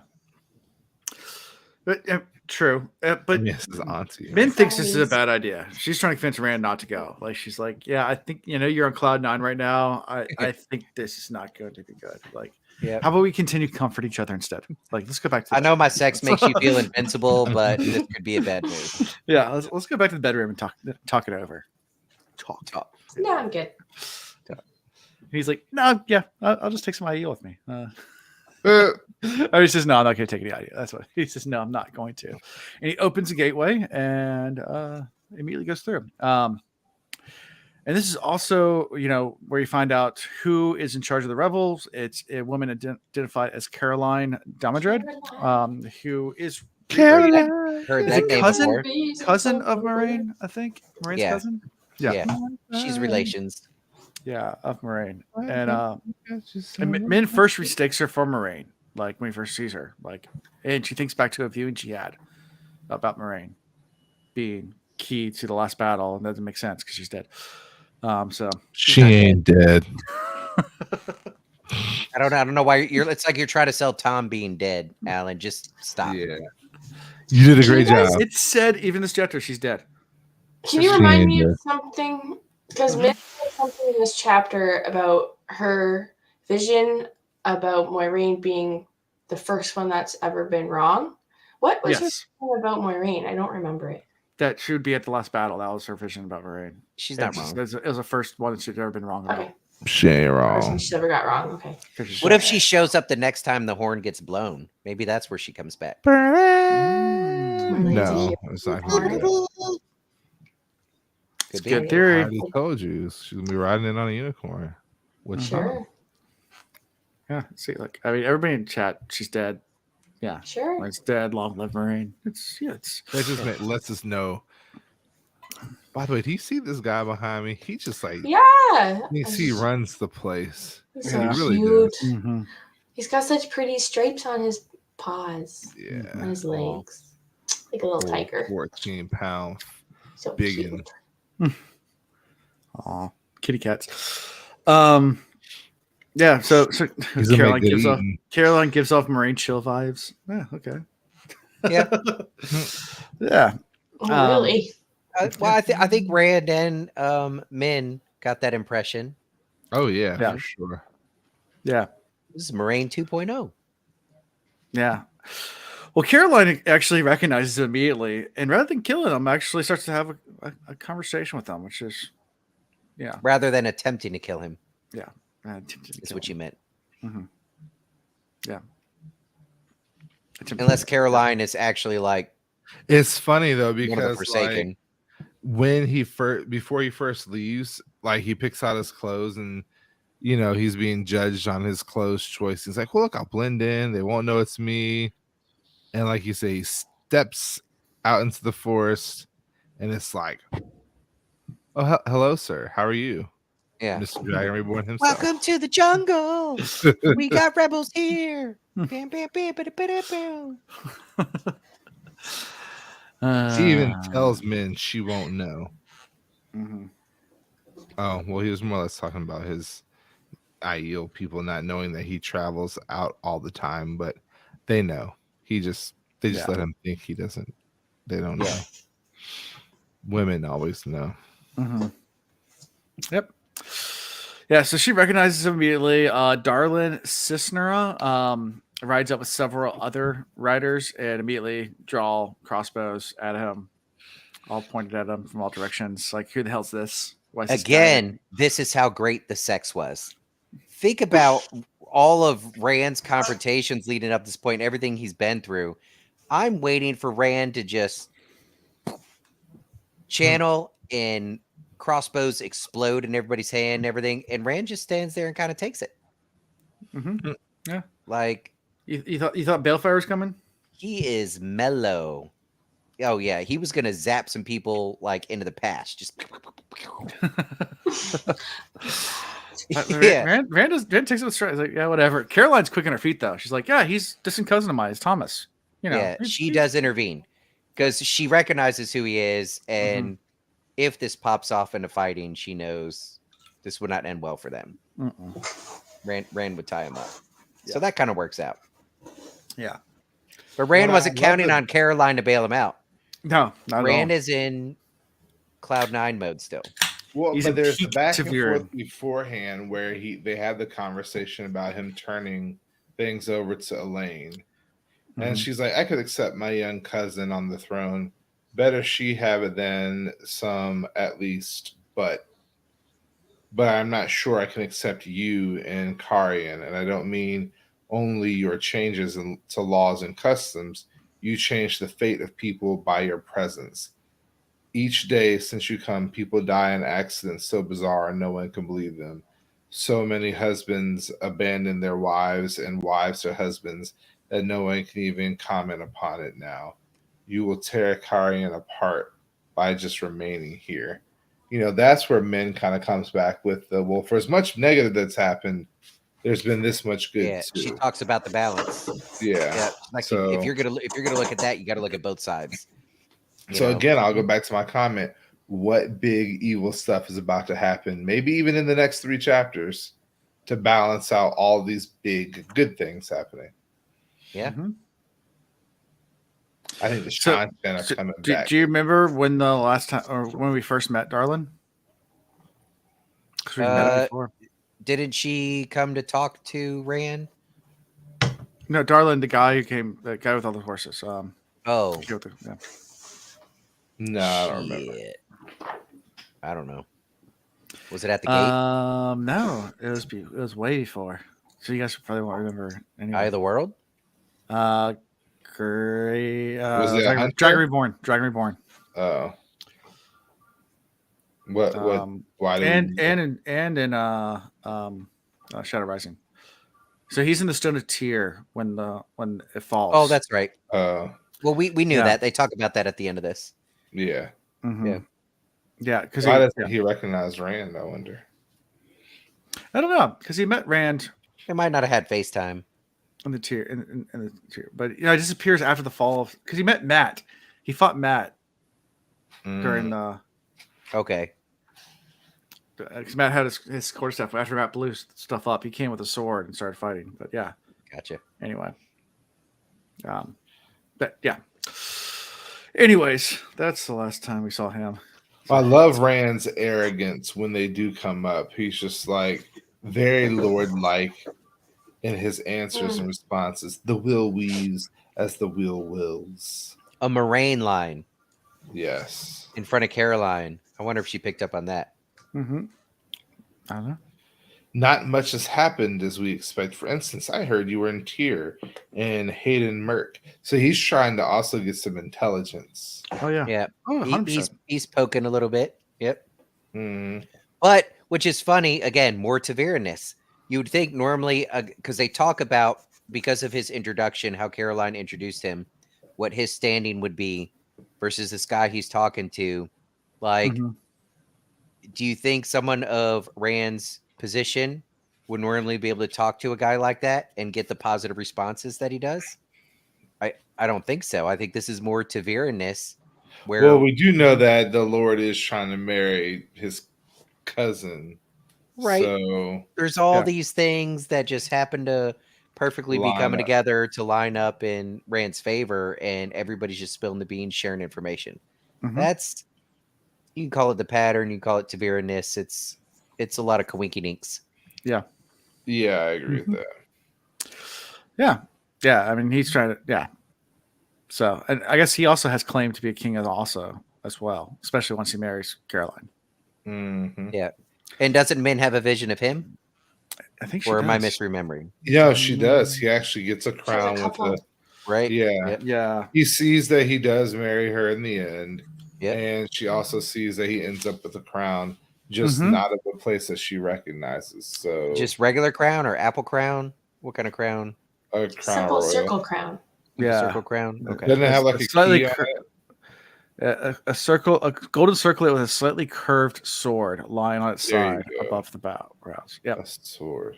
But true. But yes, is auntie. Min thinks this is a bad idea. She's trying to convince Rand not to go. Like she's like, yeah, I think you're on cloud 9 right now. I think this is not going to be good. Like, how about we continue to comfort each other instead? Like, let's go back to. I know my sex makes you feel invincible, but this could be a bad move. Yeah, let's go back to the bedroom and talk it over. Talk. No, I'm good. He's like, no, yeah, I'll just take some IE with me. Or he says, no, I'm not going to take any IE. That's what he says. No, I'm not going to. And he opens a gateway and immediately goes through. And this is also, where you find out who is in charge of the rebels. It's a woman identified as Caroline Damadred, who is Caroline. Heard that name cousin of Moraine, I think. Moraine's cousin. Yeah, she's relations. Yeah, of Moraine. And Min first mistakes her for Moraine, like when he first sees her. And she thinks back to a viewing she had about Moraine being key to the last battle, and that doesn't make sense because she's dead. So she ain't dead. I don't know why it's like you're trying to sell Tom being dead, Alan. Just stop. Yeah. You did a great job. It said even this chapter she's dead. Can you remind me of something? Because Min said something in this chapter about her vision about Moiraine being the first one that's ever been wrong. What was her vision about Moiraine? I don't remember it. That she would be at the last battle. That was her vision about Moraine. She's not wrong. It was the first one that she'd ever been wrong about. Okay. She ain't wrong. She never got wrong. Okay. What if she shows up the next time the horn gets blown? Maybe that's where she comes back. No, it's not gonna be that. Good theory. I already told you she's gonna be riding in on a unicorn. Sure. Yeah. See, everybody in chat, she's dead. Yeah. Sure. It's dead. Long live Moraine. That just lets us know By the way, do you see this guy behind me? He just like Yeah. he runs the place. He's Yeah. so He really cute. does. Mm-hmm. He's got such pretty stripes on his paws, Yeah. on his legs, like a little Full tiger. 14-pound So biggin. cute. Aw, kitty cats. Yeah. So He's gonna make good Caroline gives off Marine chill vibes. Yeah. Okay. Yeah. Yeah. Oh, really? Well, I think Rand and Min got that impression. Oh yeah, Yeah. for sure. Yeah. This is Moraine 2.0. Yeah. Well, Caroline actually recognizes him immediately, and rather than killing him, actually starts to have a conversation with him, which is, yeah. Rather than attempting to kill him, is what you meant. Mm-hmm. Yeah. Unless Caroline is actually like It's funny though one of the because Forsaken. like, when before he first leaves, like he picks out his clothes and he's being judged on his clothes choice. He's like, well, look, I'll blend in. They won't know it's me. And like you say, he steps out into the forest and it's like, oh, hello, sir. How are you? Yeah. Mr. Dragon Reborn himself. Welcome to the jungle. We got rebels here. Bam, bam, bam, bam, bam, bam. He even tells Min she won't know. Mm-hmm. Oh, well, he was more or less talking about his Aiel people not knowing that he travels out all the time, but they know. They just let him think he doesn't. They don't know. Women always know. Mm-hmm. Yep. Yeah, so she recognizes him immediately. Darlin Cisnera rides up with several other riders and immediately draw crossbows at him, all pointed at him from all directions. Like, who the hell's this? Why is this Again, this is how great the sex was. Think about all of Rand's confrontations leading up to this point, everything he's been through. I'm waiting for Rand to just channel and crossbows explode in everybody's hand and everything, and Rand just stands there and kind of takes it. Mm-hmm. Yeah. Like you thought Balefire was coming? He is mellow. Oh yeah, he was gonna zap some people like into the past. Just yeah. Rand takes it with stride. He's like, yeah, whatever. Caroline's quick on her feet though. She's like, yeah, he's distant cousin of mine, it's Thomas. Yeah, she does intervene because she recognizes who he is, and if this pops off into fighting, she knows this would not end well for them. Rand would tie him up, so that kind of works out. Yeah, but Rand wasn't counting on Caroline to bail him out. No, not Rand at all. is in Cloud 9 mode still. Well, He's but in there's the peak back and severe. forth beforehand where they had the conversation about him turning things over to Elaine. And she's like, I could accept my young cousin on the throne. Better she have it than some at least, but I'm not sure I can accept you and Karian. And I don't mean only your changes to laws and customs. You change the fate of people by your presence. Each day since you come, people die in accidents so bizarre no one can believe them. So many husbands abandon their wives and wives their husbands that no one can even comment upon it now. You will tear Karian apart by just remaining here. That's where Min kind of comes back with the, well, for as much negative that's happened, there's been this much good Yeah, too. she talks about the balance. Yeah. Like So, if you're gonna look at that, you got to look at both sides. So again, I'll go back to my comment. What big evil stuff is about to happen? Maybe even in the next 3 chapters to balance out all these big good things happening. Yeah. I think the shine's gonna come back. Do you remember when the last time or when we first met Darlin? Because we met her before. Didn't she come to talk to Rand? No, Darlin, the guy with all the horses. Oh. Yeah. No, I don't remember. I don't know. Was it at the gate? No, it was way before. So you guys probably won't remember. Anyway. Eye of the World? Great. Was it Dragon Reborn? Dragon Reborn. Oh. What? Why? And in Shadow Rising. So he's in the Stone of Tyr when it falls. Oh, that's right. Well, we knew that. They talk about that at the end of this. Yeah. Mm-hmm. Yeah. Yeah, because Why doesn't he recognize Rand? I wonder. I don't know, because he met Rand They might not have had FaceTime. in the tier, in the tier, but it disappears after the fall of because he met Matt. He fought Matt during the Okay. because Matt had his core stuff after Matt blew stuff up. He came with a sword and started fighting. But yeah, Gotcha. anyway, but yeah. Anyways, that's the last time we saw him. I love Rand's arrogance when they do come up. He's just like very lord-like in his answers and responses. The will weaves as the wheel wills. A Moraine line. Yes. In front of Caroline. I wonder if she picked up on that. Mm-hmm. I don't know. Not much has happened as we expect. For instance, I heard you were in Tyr and Hayden Merk. So he's trying to also get some intelligence. Oh yeah. Yeah. Oh, 100%. He's poking a little bit. Yep. Mm. But which is funny, again, more Taviran-ness. You would think normally, because they talk about, because of his introduction, how Caroline introduced him, what his standing would be versus this guy he's talking to. Like, do you think someone of Rand's position would normally be able to talk to a guy like that and get the positive responses that he does? I don't think so. I think this is more Taviran-ness. Well, we do know that the Lord is trying to marry his cousin. Right. So there's all these things that just happen to perfectly be coming together to line up in Rand's favor, and everybody's just spilling the beans, sharing information. That's, you can call it the pattern, you can call it Taviran-ness. It's a lot of coinky-dinks. Yeah. Yeah, I agree with that. Yeah. Yeah. I mean, he's trying to, yeah. So, and I guess he also has claim to be a king as well, especially once he marries Caroline. Mm-hmm. Yeah. And doesn't Min have a vision of him? I think she Or does. am I misremembering? Yeah, she does. He actually gets a crown with the right. Yeah. Yeah. He sees that he does marry her in the end. Yep. And she also sees that he ends up with a crown, just not of a place that she recognizes. So just regular crown or apple crown? What kind of crown? A crown simple royal. circle crown. Yeah. Circle crown. Okay. Doesn't it have like a slightly key on it? a circle, a golden circlet with a slightly curved sword lying on its There you side go. above the brows. Yeah. A sword.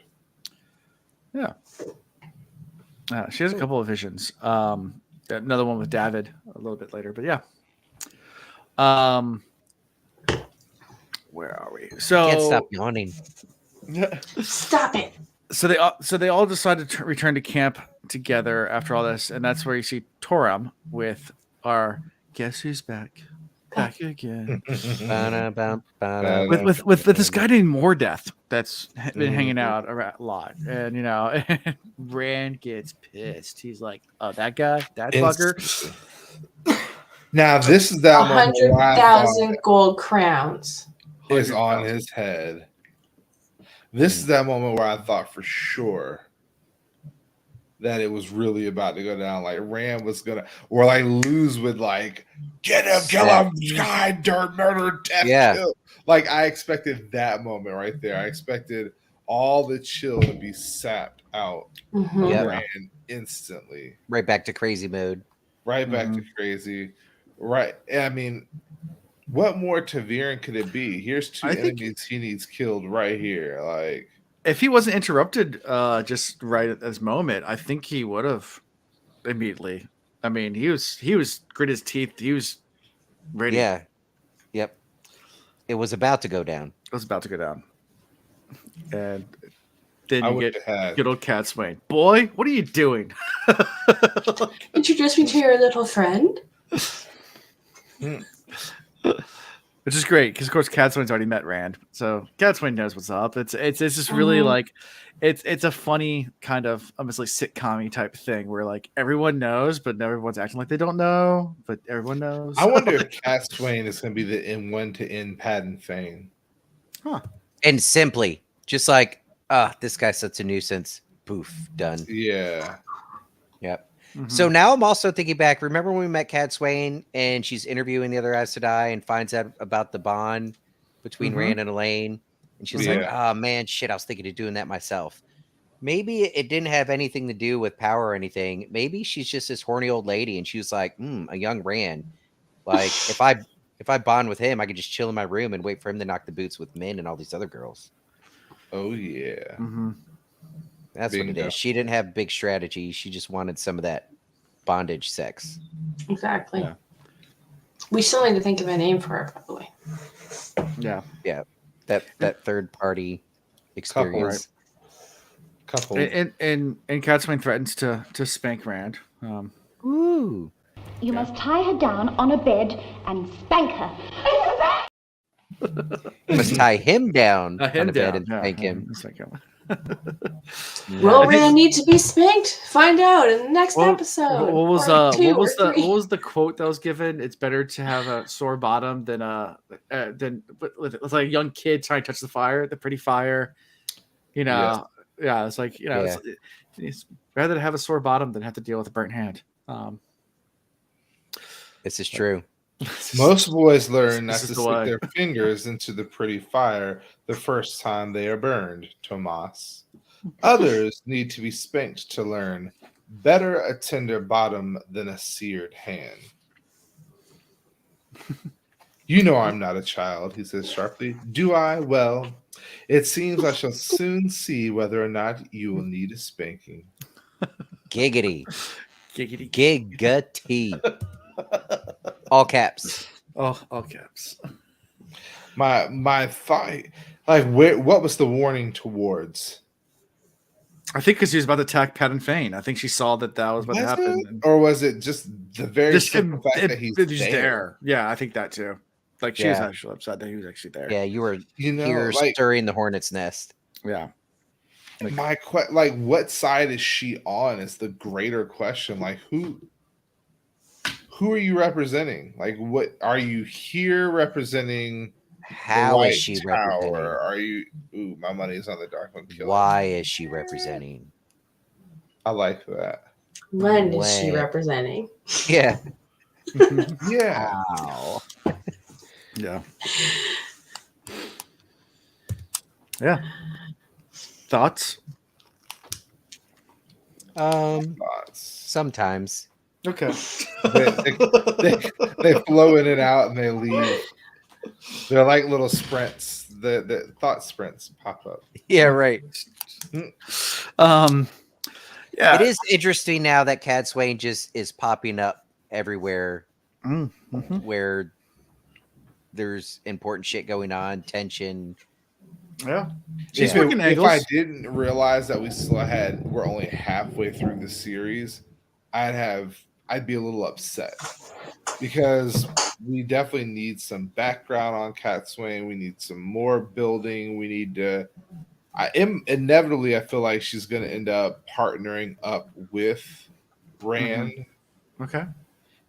Yeah. She has a couple of visions. Another one with David a little bit later, but yeah. Where are we? So Can't stop yawning. Stop it. So they all decided to return to camp together after all this, and that's where you see Toram with our guess who's back again. with this guy named Mordeath that's been hanging out a lot, and and Rand gets pissed. He's like, "Oh, that guy, that fucker." Now this is that 100,000 gold crowns is on his head. This is that moment where I thought for sure that it was really about to go down. Like Rand was gonna, or like lose with like, get him, kill him, sky, dirt, murder, death, kill. Like I expected that moment right there. I expected all the chill to be sapped out of Rand instantly. Right back to crazy mode. Right back to crazy. Right. I mean, what more Taviran could it be? Here's two enemies he needs killed right here. Like, if he wasn't interrupted just right at this moment, I think he would have immediately. I mean, he was grit his teeth. He was ready. Yeah. Yep. It was about to go down. It was about to go down. And then you get good old Cat Swain. Boy, what are you doing? Introduce me to your little friend. Which is great because, of course, Cat Swain's already met Rand, so Cat Swain knows what's up. It's just really like it's a funny kind of almost like sitcom-y type thing where like everyone knows, but everyone's acting like they don't know, but everyone knows. I wonder if Cat Swain is going to be the N1 to N Padden Fane. Huh? And simply just like, this guy's such a nuisance. Poof, done. Yeah. Yep. So now I'm also thinking back. Remember when we met Cat Swain and she's interviewing the other Aes Sedai and finds out about the bond between Rand and Elaine, and she's like, "Oh man, shit! I was thinking of doing that myself." Maybe it didn't have anything to do with power or anything. Maybe she's just this horny old lady, and she was like, "A young Rand. Like if If I bond with him, I could just chill in my room and wait for him to knock the boots with Min and all these other girls. Oh yeah. Mm-hmm. That's what it Bingo. is. She didn't have big strategy. She just wanted some of that bondage sex. Exactly. Yeah. We still need to think of a name for her, probably. Yeah. That third party experience. Couple. And Catwing threatens to spank Rand. Ooh. You must tie her down on a bed and spank her. You must tie him down Him on a bed down. and spank him. Spank him. Will I think- Rand need to be spanked? Find out in the next episode. What was Or two what or three. was the quote that was given? It's better to have a sore bottom than with like a young kid trying to touch the fire, the pretty fire. You know, yeah. It's like it's rather to have a sore bottom than have to deal with a burnt hand. This is true. Most boys learn not This to is the stick way. their fingers into the pretty fire the first time they are burned, Tomas. Others need to be spanked to learn. Better a tender bottom than a seared hand. You know I'm not a child, he says sharply. Do I? Well, it seems I shall soon see whether or not you will need a spanking. Giggity. Giggity. Giggity. All caps. Oh, all caps. My thought, like, what was the warning towards? I think because she was about to attack Pat and Fane. I think she saw that was about to happen. And Or was it just the very just simple fact that he's there. Yeah, I think that too. Like she was actually upset that he was actually there. Yeah, you were You stirring the hornet's nest. Yeah. What side is she on is the greater question. Like, who are you representing? Like, what are you here representing? How is she representing? Are you? Ooh, my money is on the dark one. Why is she representing? I like that. When is she representing? Yeah. Yeah. Wow. Yeah. Yeah. Thoughts? Sometimes. Okay. They flow in and out and they leave. They're like little sprints. The thought sprints pop up. Yeah, right. Yeah. It is interesting now that Cat Swain just is popping up everywhere where there's important shit going on, tension. Yeah. She's working angles. If I didn't realize that we're only halfway through the series, I'd be a little upset because we definitely need some background on Cat Swain. We need some more building. We need to. Inevitably, I feel like she's going to end up partnering up with Rand. Mm-hmm. Okay.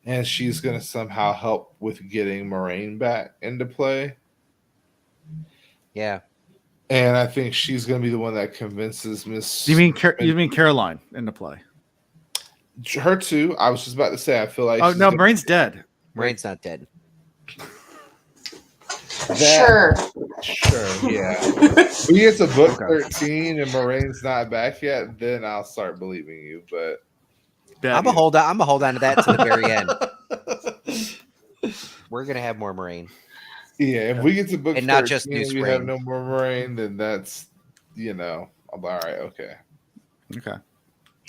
And she's going to somehow help with getting Moraine back into play. Yeah. And I think she's going to be the one that convinces Miss. You mean Caroline into play? Her too. I was just about to say. I feel like. Oh no, Moraine's dead. Moraine's not dead. Sure. Yeah. When you get to book 13 and Moraine's not back yet, then I'll start believing you. But I'm gonna hold on to that to the very end. We're gonna have more Moraine. Yeah, if we get to book and 13 not just and we have no more Moraine, then that's I'm all right. Okay.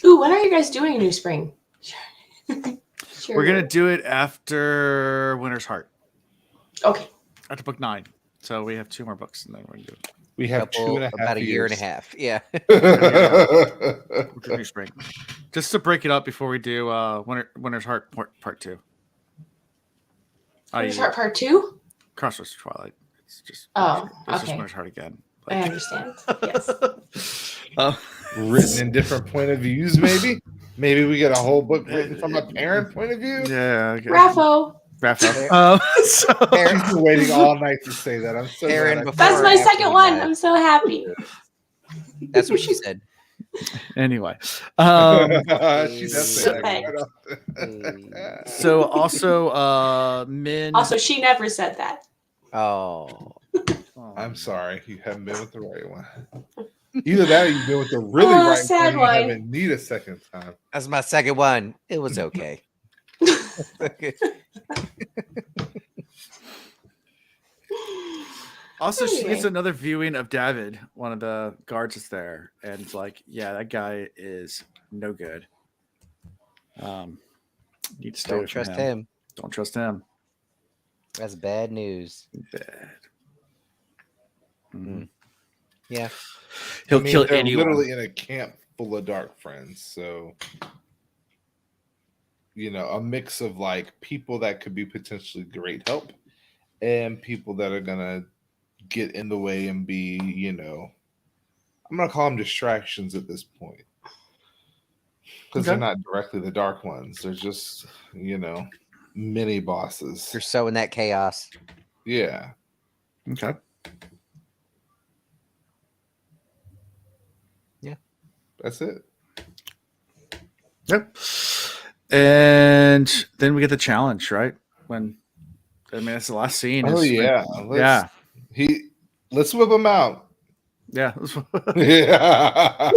Ooh, when are you guys doing New Spring? Sure. We're gonna do it after Winter's Heart. Okay. After book 9, so we have 2 more books, and then we're gonna do it. We have about a year and a half. Yeah. We'll do New Spring, just to break it up before we do Winter's Heart part 2. Winter's Heart part 2. Crossroads to Twilight. It's just just Winter's Heart again. I understand. Yes. Written in different point of views, maybe. Maybe we get a whole book written from a parent point of view. Yeah. Okay. Raffo. She's been waiting all night to say that. I'm so glad. That's my second one. I'm so happy. That's what she said. Anyway, she does say that. So also, Min. Also, she never said that. Oh. I'm sorry. You haven't been with the right one. Either that or you've been with the really right sad one. You one. haven't need a second time. That's my second one. It was okay. Also, she gets Anyway. another viewing of David, one of the guards is there, and it's like, yeah, that guy is no good. Need to stay away Don't from trust him. Don't trust him. That's bad news. Bad. Mhm. Yeah. He'll I mean, kill they're anyone. literally in a camp full of dark friends, so a mix of like people that could be potentially great help and people that are gonna get in the way and be, I'm gonna call them distractions at this point. Because they're Okay. not directly the dark ones. They're just, mini bosses. You're sowing that chaos. Yeah. Okay. Yeah. That's it. Yep. And then we get the challenge, right? It's the last scene. Oh is when- yeah. Let's whip him out. Yeah. Yeah.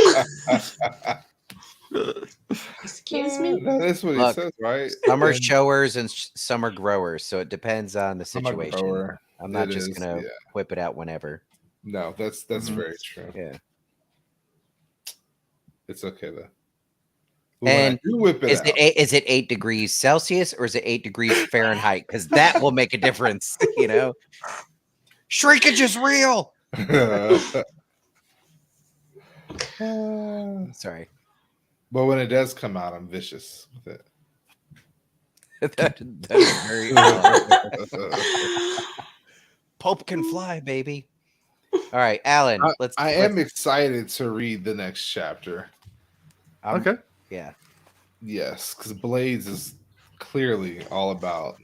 Excuse me? No, that's what Look, he says, right? Some are And showers and some are growers, so it depends on the I'm a situation. grower. I'm not It just is, gonna yeah. whip it out whenever. No, that's Mhm. very true. Yeah. It's okay though. But when I And do whip it Is out, is it 8 degrees Celsius or is it 8 degrees Fahrenheit? Because that will make a difference, Shrinkage is real. Sorry. but when it does come out, I'm vicious with it. that is very Pope can fly, baby. All right, Alan. I am excited to read the next chapter. Okay. Yeah. Yes, because Blades is clearly all about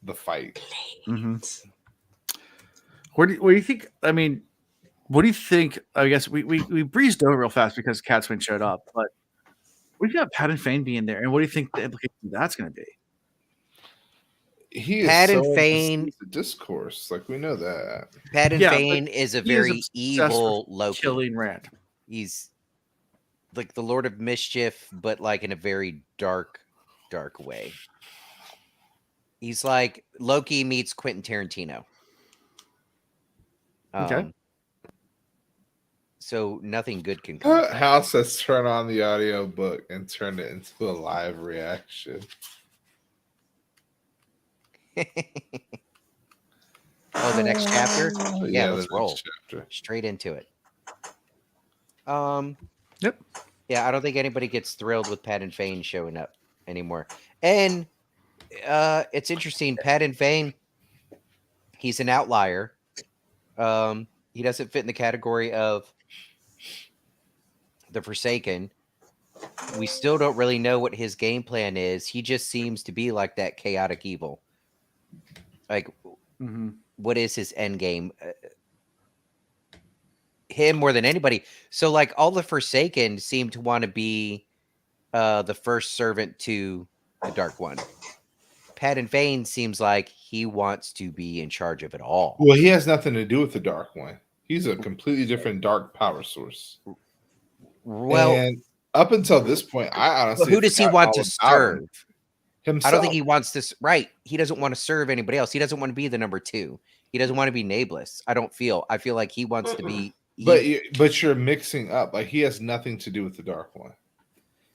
the fight. Mm-hmm. What do you think? I mean, what do you think? I guess we breezed over real fast because Catswing showed up, but what do you got Pat and Fane being there, and what do you think the implication of that's going to be? He is Pat and so Fane- into the discourse, like we know that. Pat and Yeah, but Fane is a he is very obsessed evil with Loki. killing Rand. He's like the Lord of Mischief, but like in a very dark way. He's like Loki meets Quentin Tarantino. Okay. So nothing good can come. of that. House says turn on the audio book and turn it into a live reaction. Oh, the next chapter? Yeah, the let's next roll. chapter. Straight into it. Yep. Yeah, I don't think anybody gets thrilled with Pat and Fane showing up anymore. And it's interesting. Pat and Fane, he's an outlier. He doesn't fit in the category of the Forsaken. We still don't really know what his game plan is. He just seems to be like that chaotic evil. Like, Mm-hmm. what is his end game? Him more than anybody. So, like, all the Forsaken seem to want to be the first servant to the Dark One. Pat and Fane seems like he wants to be in charge of it all. Well, he has nothing to do with the Dark One. He's a completely different dark power source. Well, and up until this point, I honestly who does he forgot want all to about serve? him. Himself. I don't think he wants this. Right. He doesn't want to serve anybody else. He doesn't want to be the number 2. He doesn't want to be nameless. I feel like he wants to be. But you're mixing up. Like, he has nothing to do with the Dark One.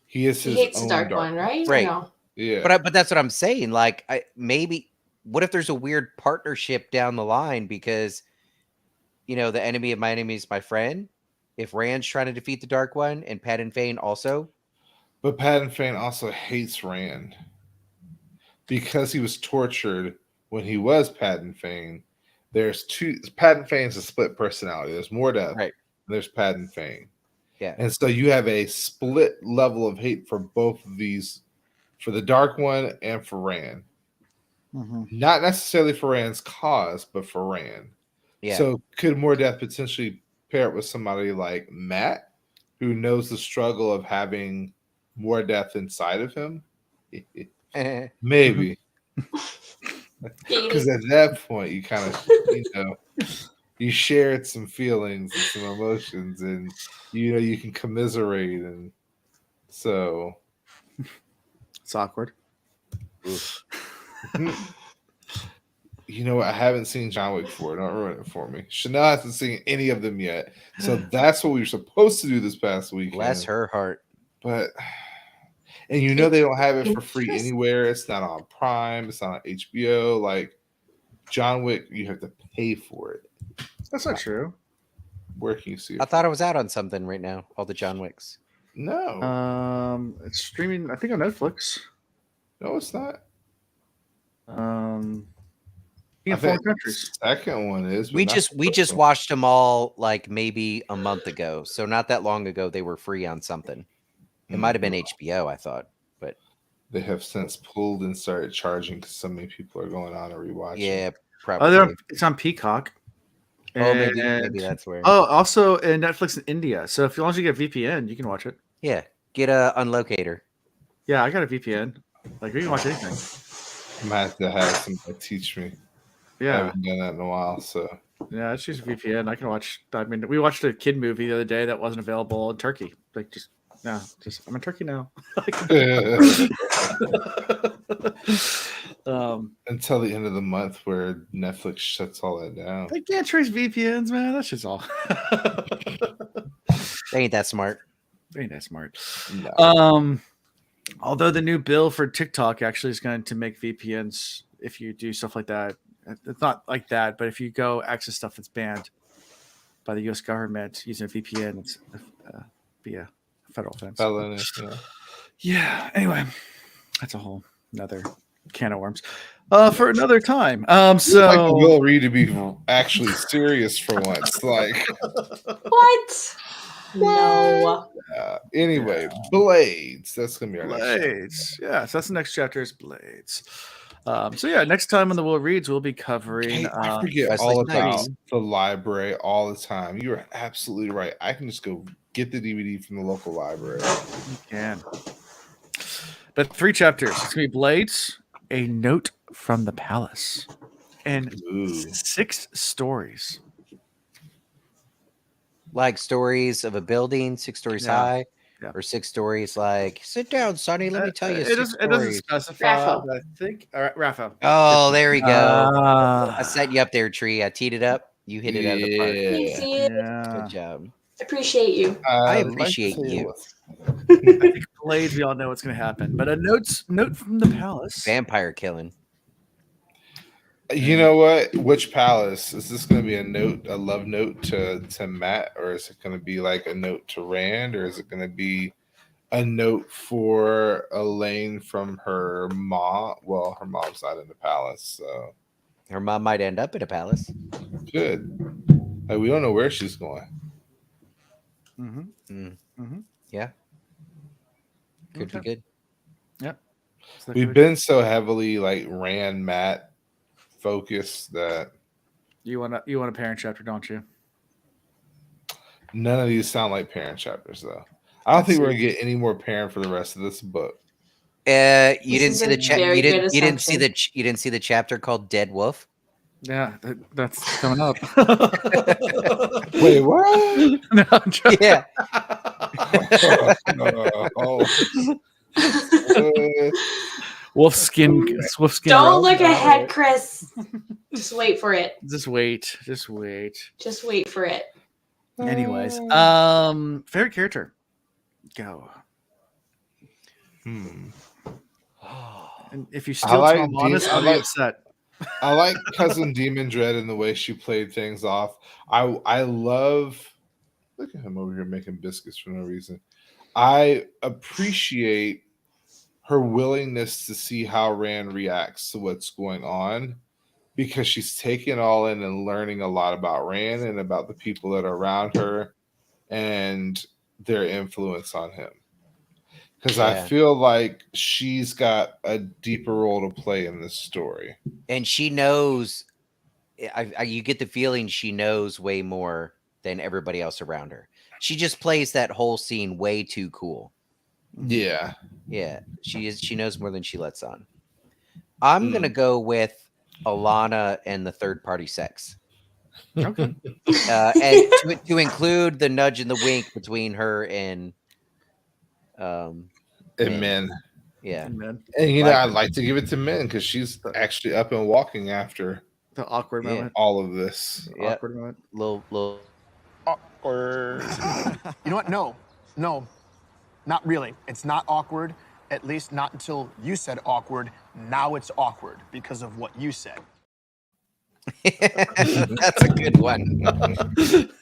He is his hates own the dark one, right? Right. No. Yeah. But that's what I'm saying. Like, maybe what if there's a weird partnership down the line because, the enemy of my enemy is my friend. If Rand's trying to defeat the Dark One and Pat and Fane also. But Pat and Fane also hates Rand because he was tortured when he was Pat and Fane. There's two. Pat and Fane's a split personality. There's more death. Right. There's Pat and Fane. Yeah. And so you have a split level of hate for both of these, for the Dark One and for Rand. Mm-hmm. Not necessarily for Rand's cause, but for Rand. Yeah. So could More Death potentially pair it with somebody like Matt, who knows the struggle of having More Death inside of him? Maybe. Because at that point, you kind of, you shared some feelings and some emotions, and you can commiserate, and so It's awkward. You know what? I haven't seen John Wick 4. Don't ruin it for me. Chanel hasn't seen any of them yet. So that's what we were supposed to do this past weekend. Bless her heart. But, and you know they don't have it for free anywhere. It's not on Prime. It's not on HBO. Like, John Wick, you have to pay for it. That's not true. Where can you see it? I thought it was out on something right now. All the John Wicks. No. It's streaming, I think, on Netflix. No, it's not. In foreign countries. The second one is. We just watched them all like maybe a month ago. So not that long ago, they were free on something. It might have been HBO, I thought, but they have since pulled and started charging because so many people are going on and rewatching. Yeah, probably. Oh, it's on Peacock. Oh, maybe that's where. Oh, also in Netflix in India. So if you want to get VPN, you can watch it. Yeah, get a Unlocator. Yeah, I got a VPN. Like you can watch anything. I might have to have somebody teach me. Yeah, I haven't done that in a while. So yeah, it's just VPN. I can watch. I mean, we watched a kid movie the other day that wasn't available in Turkey. Like I'm in Turkey now. Until the end of the month, where Netflix shuts all that down. They can't trace VPNs, man. That's just all. They ain't that smart. They ain't that smart. No. Although the new bill for TikTok actually is going to make VPNs, if you do stuff like that, it's not like that, but if you go access stuff that's banned by the U.S. government using a VPN, it's be a federal offense. Felony, yeah. Anyway, that's a whole another can of worms for another time. So like Will Reed to be actually serious for once. Like what? No. Anyway, Blades. That's gonna be our Blades. Yeah, so that's the next chapter is Blades. So yeah, next time on the Will Reads, we'll be covering. I forget all about the library all the time. You are absolutely right. I can just go get the DVD from the local library. You can. But 3 chapters. It's gonna be Blades, A Note from the Palace, and 6 stories. Like stories of a building, 6 stories high, or 6 stories like, sit down, Sonny, let me tell you. It doesn't specify. I think. All right, Rafa. Oh, there we go. I set you up there, Tree. I teed it up. You hit it out of the park. Yeah. Good job. Appreciate you. I appreciate you. I think Blades, we all know what's going to happen. But a note from the palace. Vampire killing. You know what? Which palace? Is this going to be a love note to Matt, or is it going to be like a note to Rand, or is it going to be a note for Elaine from her mom? Well, her mom's not in the palace, so her mom might end up in a palace. Good. Like, we don't know where she's going. Yeah. Could be good. Yep. We've been so heavily like Rand Matt focused that you want a parent chapter, don't you? None of these sound like parent chapters, though. I don't think we're gonna get any more parent for the rest of this book. You didn't see the you didn't see the chapter called Dead Wolf. Yeah, that's coming up. Wait, what? No, I'm joking. Yeah. Wolfskin. Don't look ahead, Chris. Just wait for it. Just wait. Just wait for it. Anyways, favorite character. Go. And if you still tell I'm honest, I'll be upset. I like Cousin Demon Dread and the way she played things off. I love. Look at him over here making biscuits for no reason. I appreciate her willingness to see how Rand reacts to what's going on, because she's taking all in and learning a lot about Rand and about the people that are around her and their influence on him. Because I feel like she's got a deeper role to play in this story. And she knows, you get the feeling she knows way more than everybody else around her. She just plays that whole scene way too cool. Yeah. Yeah. She knows more than she lets on. I'm going to go with Alana and the third party sex. Okay. And to include the nudge and the wink between her and Men. Yeah. And you know, I'd like to give it to Men because she's actually up and walking after The awkward Yeah. moment. All of this. Yeah. Awkward moment. Little. Awkward. You know what? No, not really. It's not awkward, at least not until you said awkward. Now it's awkward because of what you said. That's a good one.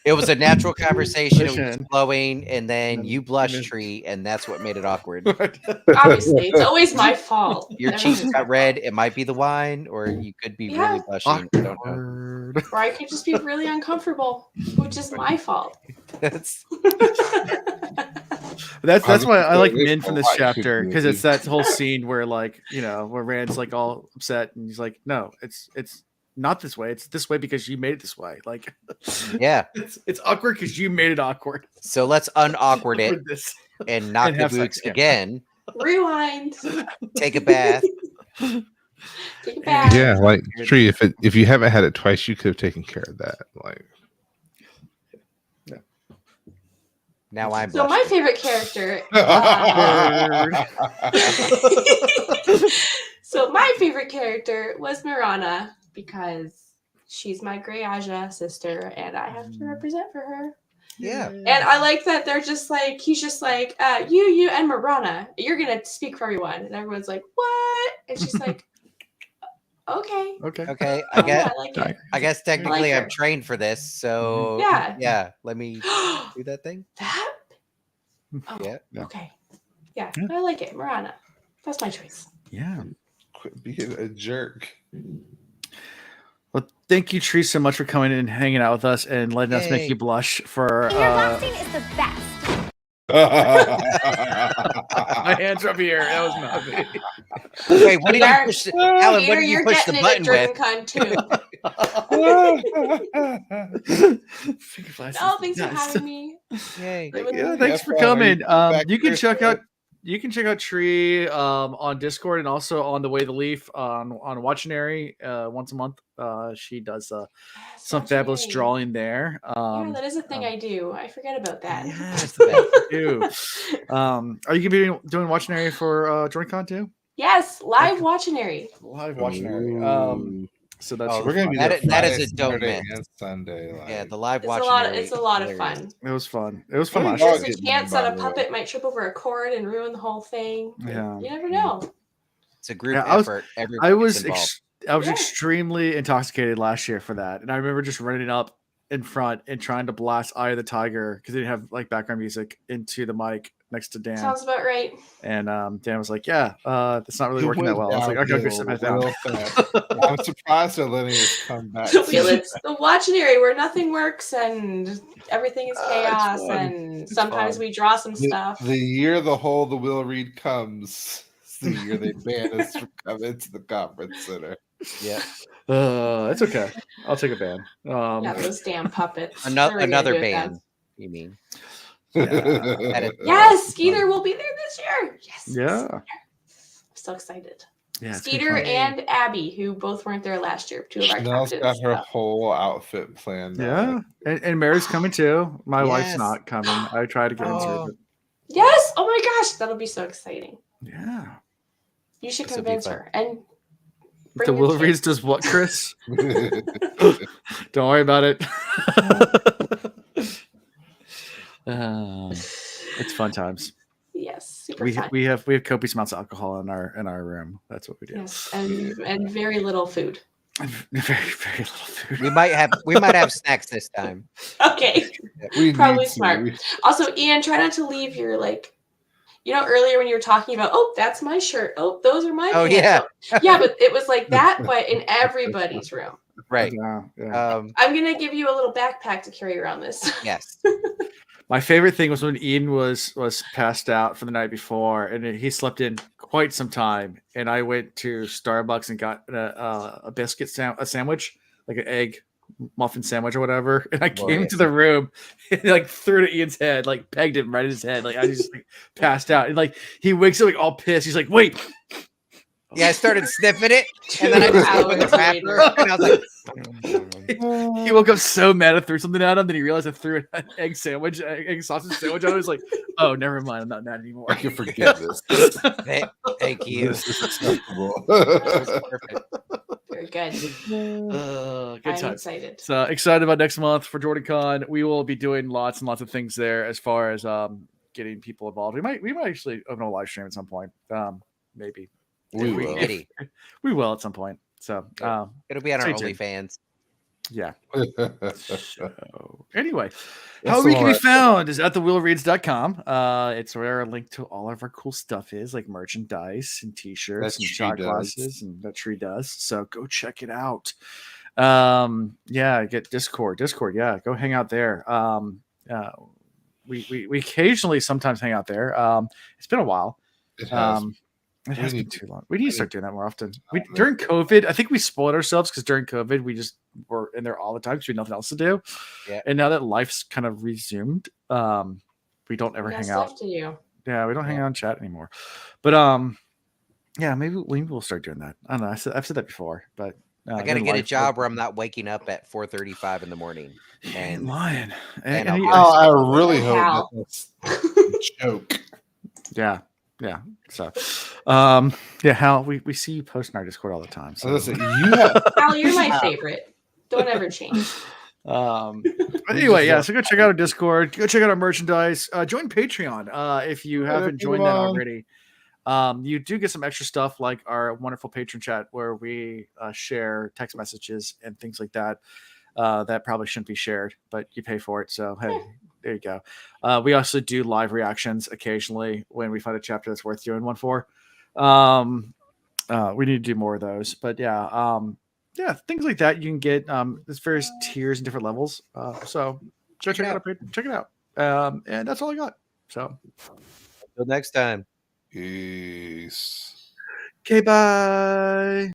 It was a natural conversation. It was Listen. flowing, and then And- you blushed, and- Tree, and that's what made it awkward. Obviously, it's always my fault. Your Everything's cheeks my got red. It might be the wine, or you could be Yeah. really blushing. I don't know. Awkward. Or I could just be really uncomfortable, which is my fault. That's That's why I like Obviously, Min from this why should chapter, you because be- it's that whole scene where like, you know, where Rand's like all upset and he's like, no, it's not this way. It's this way because you made it this way. Like, yeah. it's awkward because you made it awkward. So let's unawkward it This. and knock And the have sex boots again. again. Rewind. Take a bath. Take it back. Yeah, like Tree, if you haven't had it twice, you could have taken care of that. Like Now I'm So my blushing. favorite character. So my favorite character was Mirana because she's my Grey Aja sister, and I have to represent for her. Yeah. And I like that they're just like, he's just like, you and Mirana, you're gonna speak for everyone, and everyone's like, what? And she's like, okay. Okay. Okay. I like it. I guess technically her. I'm trained for this. So Yeah. let me do that thing. That? Oh, Yeah. okay. Yeah, I like it. Mirana. That's my choice. Yeah. quit being a jerk. Well, thank you, Tree, so much for coming in and hanging out with us and letting us make Yay. you blush for Your ghosting is the best. my hands are up here. That was not me. Wait, what did you You're- push? Alan, what Peter, did you you're push the getting it button at with? Dragon Con too. Finger flashes. Oh, thanks for Nice. having me. Yay. Yeah, thanks for fun. coming. Are you You can back check there? out Tree on Discord and also on the Way the Leaf on Watchinary once a month. She does some Yes, fabulous Watching. drawing there. Yeah, that is a thing I do. I forget about that. Yes, Beth. Ew. Are you gonna be doing Watchinary for JoinCon too? Yes, live Watchinary. Live Watchinary. So that's Oh, We're gonna be That there is- that is Friday, a dope Saturday, miss. and Sunday. Like, Yeah, the live It's watch. a lot. It's a lot of fun. it was fun. It was fun Oh, last yeah. year. There's a getting chance that a by the puppet might trip over a cord and ruin the whole thing. Yeah. You never know. It's a group Yeah, I was- effort. I Everybody was gets involved. I was Yeah. extremely intoxicated last year for that, and I remember just running up in front and trying to blast Eye of the Tiger because they didn't have like background music into the mic next to Dan, Sounds about right. and Dan was like, "Yeah, that's not really it working that went well." I was like, "Okay, go sit back down." real fast. I'm surprised they're letting us come back. It's the Watchinary where nothing works and everything is It's chaos, fun. and It's sometimes fun. we draw some The, stuff. the year the Will Reed comes, it's the year they ban us from coming to the conference center. Yeah. It's okay. I'll take a ban. Yeah, those damn puppets. What are Another we gonna another do with band. them? You mean? Yeah. Yes, Skeeter will be there this year. Yes. Yeah. I'm so excited. Yeah, it's Skeeter gonna be and Abby, who both weren't there last year. Two of our Chanel's captains. got her so- whole outfit planned. fun. out. Yeah, and Mary's coming too. My wife's Yes. not coming. I tried to get into Oh. it. Yes. Oh my gosh, that'll be so exciting. But yeah. You should This'll be convince fun. her. And The bring your Will kids. Reeds does what, Chris? Don't worry about it. It's fun times. Yes, super We fun. we have copious amounts of alcohol in our room. That's what we do. Yes, and very little food. Very very little food. We might have snacks this time. Okay. We Probably need to. smart. Also, Ian, try not to leave your earlier when you were talking about, oh, that's my shirt. Oh, those are my Oh, pants. yeah. Oh, yeah, but it was like that, but in everybody's room. Right. Yeah, yeah. I'm gonna give you a little backpack to carry around this. Yes. My favorite thing was when Ian was passed out for the night before, and he slept in quite some time. And I went to Starbucks and got a biscuit sandwich, like an egg muffin sandwich or whatever. And I came Glorious. into the room and like threw it at Ian's head, like pegged him right in his head. Like I just like, passed out. And like he wakes up like all pissed. He's like, "Wait." Yeah, I started sniffing it, and then I just opened the 2 hours wrapper, later. and I was like, He woke up so mad I threw something at him. Then he realized I threw an egg sausage sandwich on him. He was like, "Oh, never mind. I'm not mad anymore." I can forget this. Thank you. This is acceptable. It was perfect. Very good. Good I'm time. excited. So excited about next month for JordanCon. We will be doing lots and lots of things there as far as getting people involved. We might actually open a live stream at some point. Maybe We will. We will at some point. So It'll be on our stay tuned. OnlyFans. Yeah. So anyway, how we can be found is at thewheelreads.com. It's where a link to all of our cool stuff is, like merchandise and t-shirts and shot glasses, and that tree does. So go check it out. Get Discord. Yeah, go hang out there. We occasionally sometimes hang out there. It's been a while. It has. It has been too long. We need to start doing that more often. During COVID, I think we spoiled ourselves because during COVID, we just were in there all the time because we had nothing else to do. Yeah. And now that life's kind of resumed, we don't ever hang out. To you. Yeah, we don't hang out and chat anymore. But maybe we'll start doing that. I don't know. I've said that before, but I got to get a job where I'm not waking up at 4:35 in the morning. And lying. I really hope that's a joke. Yeah. So, Hal, we see you post in our Discord all the time. So listen, Hal, you're my favorite. Don't ever change. But anyway, so go check out our Discord. Go check out our merchandise. Join Patreon if you haven't joined that already. You do get some extra stuff like our wonderful patron chat where we share text messages and things like that. That probably shouldn't be shared, but you pay for it. So hey. There you go. We also do live reactions occasionally when we find a chapter that's worth doing one for. We need to do more of those, but things like that you can get. There's various tiers and different levels. So check it out. And that's all I got. So until next time. Peace. Okay, bye.